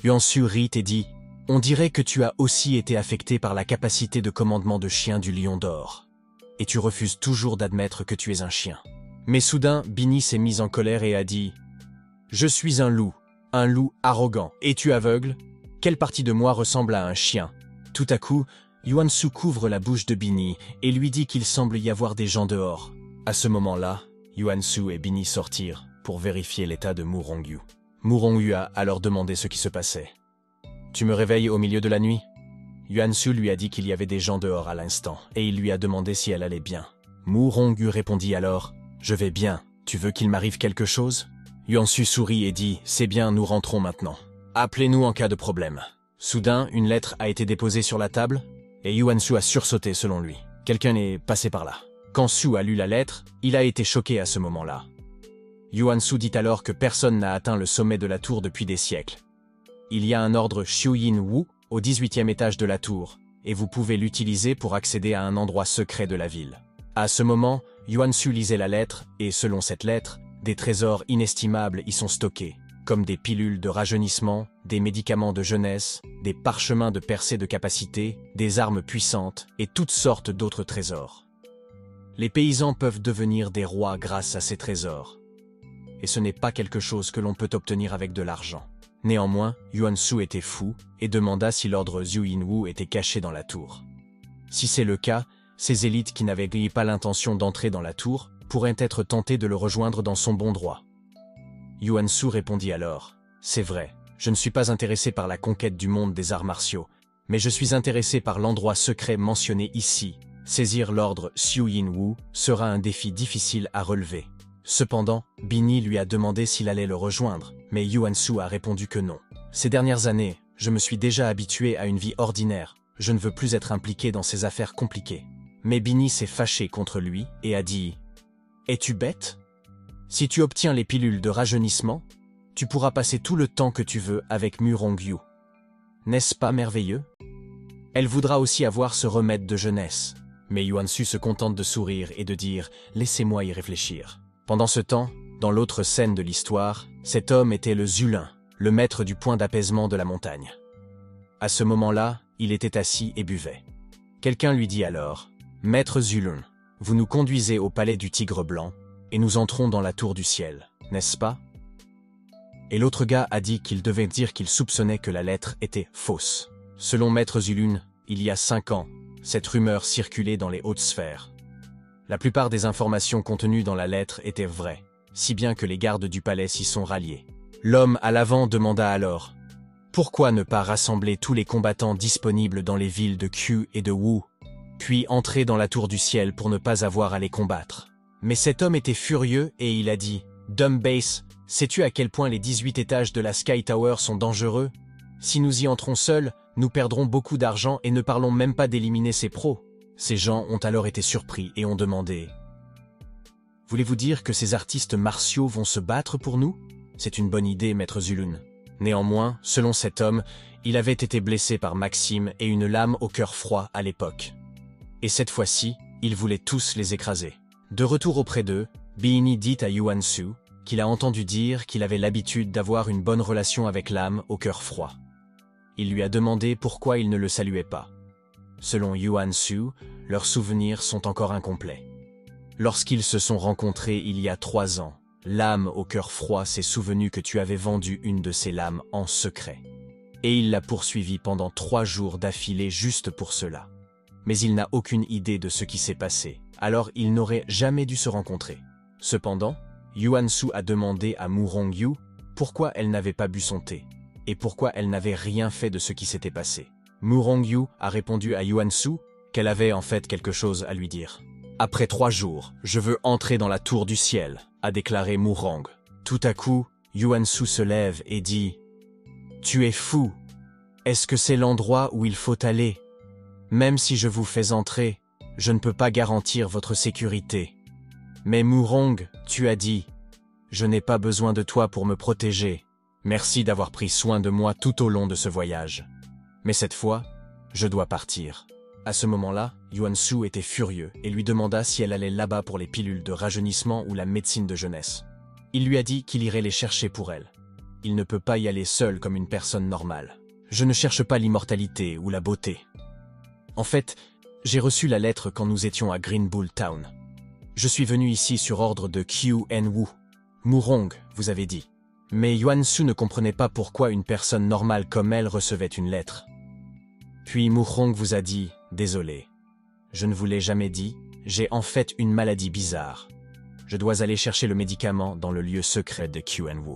Yuan Shu rit et dit « On dirait que tu as aussi été affecté par la capacité de commandement de chien du lion d'or. Et tu refuses toujours d'admettre que tu es un chien. » Mais soudain, Binnie s'est mise en colère et a dit « Je suis un loup arrogant. Es-tu aveugle? Quelle partie de moi ressemble à un chien ?» Tout à coup, Yuan Shu couvre la bouche de Binnie et lui dit qu'il semble y avoir des gens dehors. À ce moment-là, Yuan Shu et Binnie sortirent pour vérifier l'état de Mu Rongyu. Mu Rongyu a alors demandé ce qui se passait. « Tu me réveilles au milieu de la nuit ?» Yuan Shu lui a dit qu'il y avait des gens dehors à l'instant et il lui a demandé si elle allait bien. Mu Rongyu répondit alors « Je vais bien. Tu veux qu'il m'arrive quelque chose ?» Yuan Shu sourit et dit « C'est bien, nous rentrons maintenant. Appelez-nous en cas de problème. » Soudain, une lettre a été déposée sur la table et Yuan Shu a sursauté selon lui. Quelqu'un est passé par là. Quand Shu a lu la lettre, il a été choqué à ce moment-là. Yuan Shu dit alors que personne n'a atteint le sommet de la tour depuis des siècles. Il y a un ordre Xiuyin Wu au 18e étage de la tour et vous pouvez l'utiliser pour accéder à un endroit secret de la ville. À ce moment, Yuan Shu lisait la lettre et selon cette lettre, des trésors inestimables y sont stockés, comme des pilules de rajeunissement, des médicaments de jeunesse, des parchemins de percée de capacité, des armes puissantes et toutes sortes d'autres trésors. Les paysans peuvent devenir des rois grâce à ces trésors. Et ce n'est pas quelque chose que l'on peut obtenir avec de l'argent. Néanmoins, Yuan Shu était fou et demanda si l'ordre Xiuyin Wu était caché dans la tour. Si c'est le cas, ces élites qui n'avaient pas l'intention d'entrer dans la tour pourraient être tentées de le rejoindre dans son bon droit. Yuan Shu répondit alors « C'est vrai, je ne suis pas intéressé par la conquête du monde des arts martiaux, mais je suis intéressé par l'endroit secret mentionné ici. Saisir l'ordre Xiuyin Wu sera un défi difficile à relever. » Cependant, Binnie lui a demandé s'il allait le rejoindre, mais Yuan Shu a répondu que non. « Ces dernières années, je me suis déjà habitué à une vie ordinaire. Je ne veux plus être impliqué dans ces affaires compliquées. » Mais Binnie s'est fâché contre lui et a dit « Es-tu bête? Si tu obtiens les pilules de rajeunissement, tu pourras passer tout le temps que tu veux avec Mu Rongyu. N'est-ce pas merveilleux? Elle voudra aussi avoir ce remède de jeunesse. » Mais Yuan Shu se contente de sourire et de dire « Laissez-moi y réfléchir. » Pendant ce temps, dans l'autre scène de l'histoire, cet homme était le Zulun, le maître du point d'apaisement de la montagne. À ce moment-là, il était assis et buvait. Quelqu'un lui dit alors « Maître Zulun, vous nous conduisez au palais du Tigre Blanc, et nous entrons dans la tour du ciel, n'est-ce pas ?» Et l'autre gars a dit qu'il devait dire qu'il soupçonnait que la lettre était fausse. Selon Maître Zulun, il y a 5 ans, cette rumeur circulait dans les hautes sphères. La plupart des informations contenues dans la lettre étaient vraies, si bien que les gardes du palais s'y sont ralliés. L'homme à l'avant demanda alors « Pourquoi ne pas rassembler tous les combattants disponibles dans les villes de Qiu et de Wu, puis entrer dans la tour du ciel pour ne pas avoir à les combattre ?» Mais cet homme était furieux et il a dit « Dumb Base, sais-tu à quel point les 18 étages de la Sky Tower sont dangereux? Si nous y entrons seuls, nous perdrons beaucoup d'argent et ne parlons même pas d'éliminer ces pros. » Ces gens ont alors été surpris et ont demandé « Voulez-vous dire que ces artistes martiaux vont se battre pour nous? C'est une bonne idée, Maître Zulun. » Néanmoins, selon cet homme, il avait été blessé par Maxime et une lame au cœur froid à l'époque. Et cette fois-ci, ils voulaient tous les écraser. De retour auprès d'eux, Binnie dit à Yuan Shu qu'il a entendu dire qu'il avait l'habitude d'avoir une bonne relation avec l'âme au cœur froid. Il lui a demandé pourquoi il ne le saluait pas. Selon Yuan Shu, leurs souvenirs sont encore incomplets. Lorsqu'ils se sont rencontrés il y a 3 ans, l'âme au cœur froid s'est souvenu que tu avais vendu une de ses lames en secret. Et il l'a poursuivi pendant 3 jours d'affilée juste pour cela. Mais il n'a aucune idée de ce qui s'est passé, alors ils n'auraient jamais dû se rencontrer. Cependant, Yuan-su a demandé à Mu Rongyu pourquoi elle n'avait pas bu son thé, et pourquoi elle n'avait rien fait de ce qui s'était passé. Mu Rongyu a répondu à Yuan-su qu'elle avait en fait quelque chose à lui dire. « Après 3 jours, je veux entrer dans la tour du ciel », a déclaré Mu Rong. Tout à coup, Yuan-su se lève et dit « Tu es fou. Est-ce que c'est l'endroit où il faut aller? Même si je vous fais entrer, je ne peux pas garantir votre sécurité. Mais Mu Rong, tu as dit « Je n'ai pas besoin de toi pour me protéger. Merci d'avoir pris soin de moi tout au long de ce voyage. Mais cette fois, je dois partir. » À ce moment-là, Yuan-su était furieux et lui demanda si elle allait là-bas pour les pilules de rajeunissement ou la médecine de jeunesse. Il lui a dit qu'il irait les chercher pour elle. Il ne peut pas y aller seul comme une personne normale. Je ne cherche pas l'immortalité ou la beauté. En fait, j'ai reçu la lettre quand nous étions à Green Bull Town. Je suis venu ici sur ordre de Qin-Wu. Mu Rong, vous avez dit. Mais Yuan-su ne comprenait pas pourquoi une personne normale comme elle recevait une lettre. Puis Mu Rong vous a dit « Désolé. Je ne vous l'ai jamais dit, j'ai en fait une maladie bizarre. Je dois aller chercher le médicament dans le lieu secret de Qin-Wu. »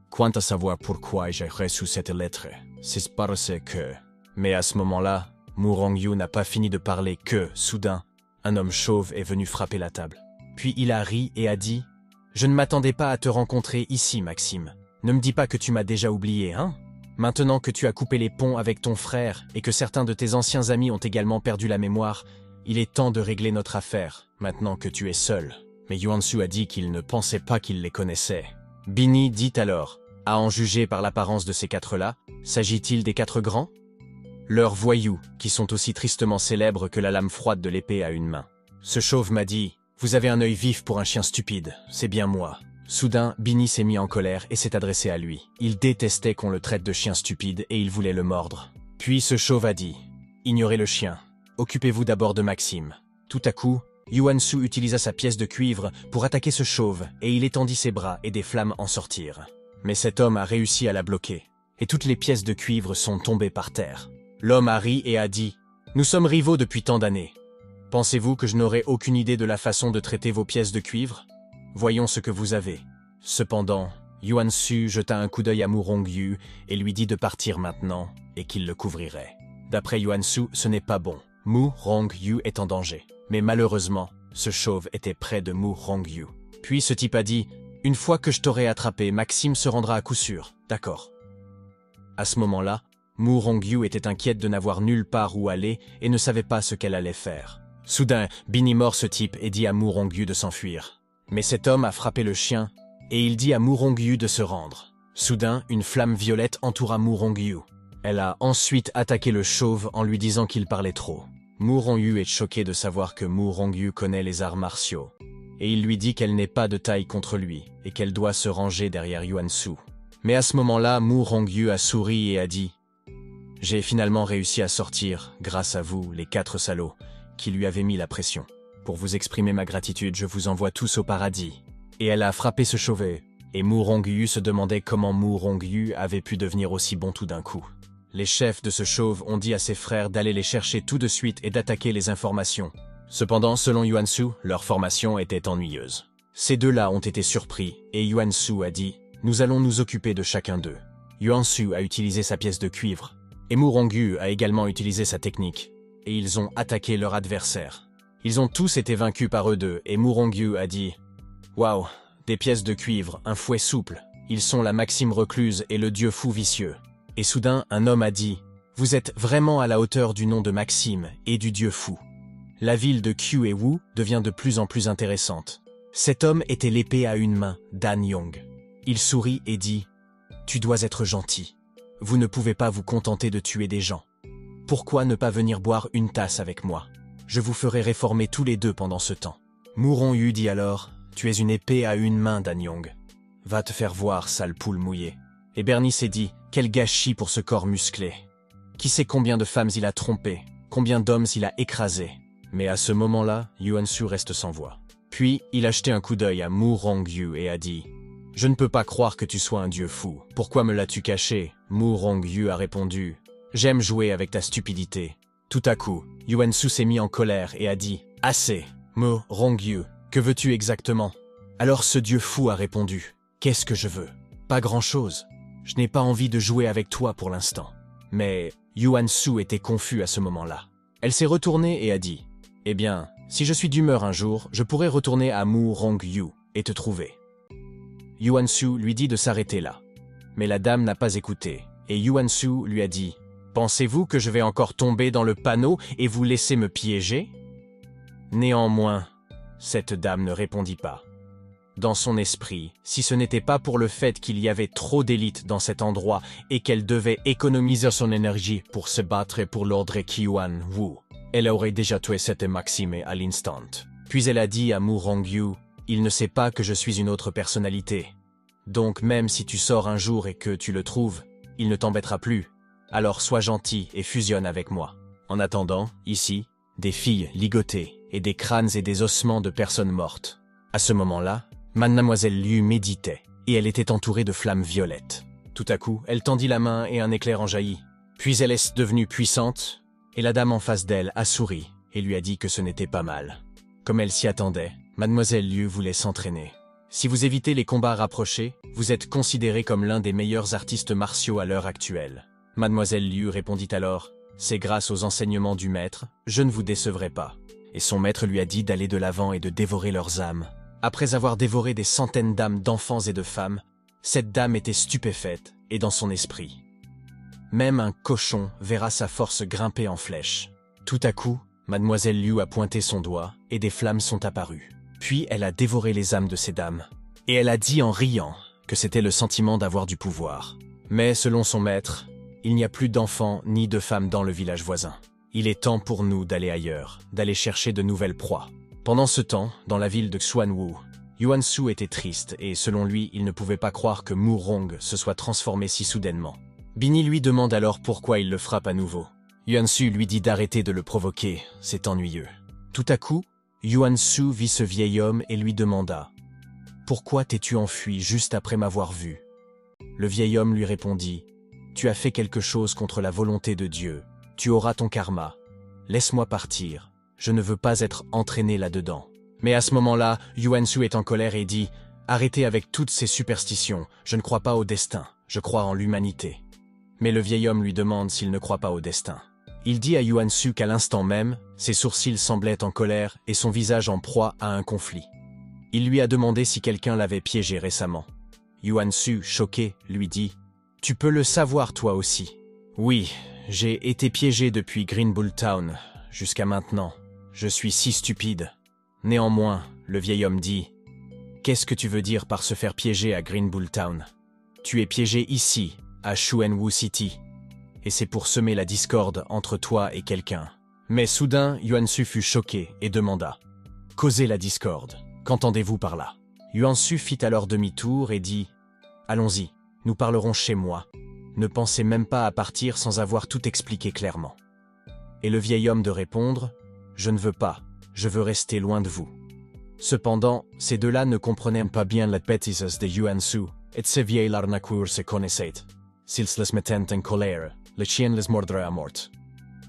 Quant à savoir pourquoi j'ai reçu cette lettre, c'est parce que... Mais à ce moment-là, Mu Rongyu n'a pas fini de parler que, soudain, un homme chauve est venu frapper la table. Puis il a ri et a dit « Je ne m'attendais pas à te rencontrer ici, Maxime. Ne me dis pas que tu m'as déjà oublié, hein ? Maintenant que tu as coupé les ponts avec ton frère et que certains de tes anciens amis ont également perdu la mémoire, il est temps de régler notre affaire, maintenant que tu es seul. » Mais Yuan-su a dit qu'il ne pensait pas qu'il les connaissait. Binny dit alors « À en juger par l'apparence de ces 4-là, s'agit-il des 4 grands ? Leurs voyous, qui sont aussi tristement célèbres que la lame froide de l'épée à une main. » Ce chauve m'a dit « Vous avez un œil vif pour un chien stupide, c'est bien moi. » Soudain, Binny s'est mis en colère et s'est adressé à lui. Il détestait qu'on le traite de chien stupide et il voulait le mordre. Puis ce chauve a dit « Ignorez le chien. Occupez-vous d'abord de Maxime. » Tout à coup, Yuan-su utilisa sa pièce de cuivre pour attaquer ce chauve et il étendit ses bras et des flammes en sortirent. Mais cet homme a réussi à la bloquer et toutes les pièces de cuivre sont tombées par terre. L'homme a ri et a dit « Nous sommes rivaux depuis tant d'années. Pensez-vous que je n'aurai aucune idée de la façon de traiter vos pièces de cuivre ? Voyons ce que vous avez. » Cependant, Yuan-su jeta un coup d'œil à Mu Rongyu et lui dit de partir maintenant et qu'il le couvrirait. D'après Yuan-su, ce n'est pas bon. Mu Rongyu est en danger. Mais malheureusement, ce chauve était près de Mu Rongyu. Puis ce type a dit « Une fois que je t'aurai attrapé, Maxime se rendra à coup sûr. D'accord. » À ce moment-là, Mu Rongyu était inquiète de n'avoir nulle part où aller et ne savait pas ce qu'elle allait faire. Soudain, Binny mord ce type et dit à Mu Rongyu de s'enfuir. Mais cet homme a frappé le chien et il dit à Mu Rongyu de se rendre. Soudain, une flamme violette entoura Mu Rongyu. Elle a ensuite attaqué le chauve en lui disant qu'il parlait trop. Mu Rongyu est choqué de savoir que Mu Rongyu connaît les arts martiaux. Et il lui dit qu'elle n'est pas de taille contre lui et qu'elle doit se ranger derrière Yuan-su. Mais à ce moment-là, Mu Rongyu a souri et a dit « J'ai finalement réussi à sortir, grâce à vous, les 4 salauds, qui lui avaient mis la pression. Pour vous exprimer ma gratitude, je vous envoie tous au paradis. » Et elle a frappé ce chauve. Et Mu Rongyu se demandait comment Mu Rongyu avait pu devenir aussi bon tout d'un coup. Les chefs de ce chauve ont dit à ses frères d'aller les chercher tout de suite et d'attaquer les informations. Cependant, selon Yuan-su, leur formation était ennuyeuse. Ces 2-là ont été surpris et Yuan-su a dit « Nous allons nous occuper de chacun d'eux. » Yuan-su a utilisé sa pièce de cuivre et Mu Rongyu a également utilisé sa technique. Et ils ont attaqué leur adversaire. Ils ont tous été vaincus par eux 2 et Mu Rongyu a dit « Waouh, des pièces de cuivre, un fouet souple. Ils sont la Maxime recluse et le dieu fou vicieux. » Et soudain, un homme a dit « Vous êtes vraiment à la hauteur du nom de Maxime et du dieu fou. » La ville de Qin-Wu devient de plus en plus intéressante. Cet homme était l'épée à une main, Dan Yong. Il sourit et dit « Tu dois être gentil. Vous ne pouvez pas vous contenter de tuer des gens. Pourquoi ne pas venir boire une tasse avec moi? Je vous ferai réformer tous les 2 pendant ce temps. » Mu Rongyu dit alors « Tu es une épée à une main, Dan Yong. Va te faire voir, sale poule mouillée. » Et Bernie s'est dit « Quel gâchis pour ce corps musclé. Qui sait combien de femmes il a trompées, combien d'hommes il a écrasés. » Mais à ce moment-là, Yuan-su reste sans voix. Puis, il a jeté un coup d'œil à Mu Rongyu et a dit « Je ne peux pas croire que tu sois un dieu fou. Pourquoi me l'as-tu caché ?» Mu Rongyu a répondu « J'aime jouer avec ta stupidité. » Tout à coup, Yuan Shu s'est mis en colère et a dit « Assez, Mu Rongyu, que veux-tu exactement ?» Alors ce dieu fou a répondu « Qu'est-ce que je veux? Pas grand-chose. Je n'ai pas envie de jouer avec toi pour l'instant. » Mais Yuan Shu était confus à ce moment-là. Elle s'est retournée et a dit « Eh bien, si je suis d'humeur un jour, je pourrais retourner à Mu Rongyu et te trouver. » Yuan Shu lui dit de s'arrêter là. Mais la dame n'a pas écouté, et Yuan Shu lui a dit « Pensez-vous que je vais encore tomber dans le panneau et vous laisser me piéger ?» Néanmoins, cette dame ne répondit pas. Dans son esprit, si ce n'était pas pour le fait qu'il y avait trop d'élites dans cet endroit et qu'elle devait économiser son énergie pour se battre pour l'ordre Yuan Wu, elle aurait déjà tué cette Maxime à l'instant. Puis elle a dit à Mu Rongyu « Il ne sait pas que je suis une autre personnalité. Donc même si tu sors un jour et que tu le trouves, il ne t'embêtera plus. Alors sois gentil et fusionne avec moi. En attendant, ici, des filles ligotées et des crânes et des ossements de personnes mortes. » À ce moment-là, Mademoiselle Liu méditait, et elle était entourée de flammes violettes. Tout à coup, elle tendit la main et un éclair en jaillit. Puis elle est devenue puissante, et la dame en face d'elle a souri et lui a dit que ce n'était pas mal. Comme elle s'y attendait, Mademoiselle Liu voulait s'entraîner. Si vous évitez les combats rapprochés, vous êtes considéré comme l'un des meilleurs artistes martiaux à l'heure actuelle. Mademoiselle Liu répondit alors « C'est grâce aux enseignements du maître, je ne vous décevrai pas. » Et son maître lui a dit d'aller de l'avant et de dévorer leurs âmes. Après avoir dévoré des centaines d'âmes d'enfants et de femmes, cette dame était stupéfaite et dans son esprit. Même un cochon verra sa force grimper en flèche. Tout à coup, Mademoiselle Liu a pointé son doigt et des flammes sont apparues. Puis elle a dévoré les âmes de ces dames. Et elle a dit en riant que c'était le sentiment d'avoir du pouvoir. Mais selon son maître, il n'y a plus d'enfants ni de femmes dans le village voisin. Il est temps pour nous d'aller ailleurs, d'aller chercher de nouvelles proies. Pendant ce temps, dans la ville de Xuanwu, Yuan Shu était triste et selon lui, il ne pouvait pas croire que Mu Rong se soit transformé si soudainement. Bini lui demande alors pourquoi il le frappe à nouveau. Yuan Shu lui dit d'arrêter de le provoquer, c'est ennuyeux. Tout à coup, Yuan Shu vit ce vieil homme et lui demanda « Pourquoi t'es-tu enfui juste après m'avoir vu ?» Le vieil homme lui répondit « Tu as fait quelque chose contre la volonté de Dieu. Tu auras ton karma. Laisse-moi partir. Je ne veux pas être entraîné là-dedans. » Mais à ce moment-là, Yuan Shu est en colère et dit « Arrêtez avec toutes ces superstitions. Je ne crois pas au destin. Je crois en l'humanité. » Mais le vieil homme lui demande s'il ne croit pas au destin. Il dit à Yuan Shu qu'à l'instant même, ses sourcils semblaient en colère et son visage en proie à un conflit. Il lui a demandé si quelqu'un l'avait piégé récemment. Yuan Shu, choqué, lui dit « Tu peux le savoir toi aussi. » « Oui, j'ai été piégé depuis Green Bull Town, jusqu'à maintenant. Je suis si stupide. » Néanmoins, le vieil homme dit « Qu'est-ce que tu veux dire par se faire piéger à Green Bull Town? Tu es piégé ici, à Xuanwu City. Et c'est pour semer la discorde entre toi et quelqu'un. » Mais soudain, Yuan Shu fut choqué et demanda « Causez la discorde. Qu'entendez-vous par là ?» Yuan Shu fit alors demi-tour et dit « Allons-y, nous parlerons chez moi. Ne pensez même pas à partir sans avoir tout expliqué clairement. » Et le vieil homme de répondre « Je ne veux pas, je veux rester loin de vous. » Cependant, ces deux-là ne comprenaient pas bien les bêtises de Yuan Shu, et ce vieil arnaqueur se connaissait. S'ils les mettaient en colère, le chien les mordrait à mort.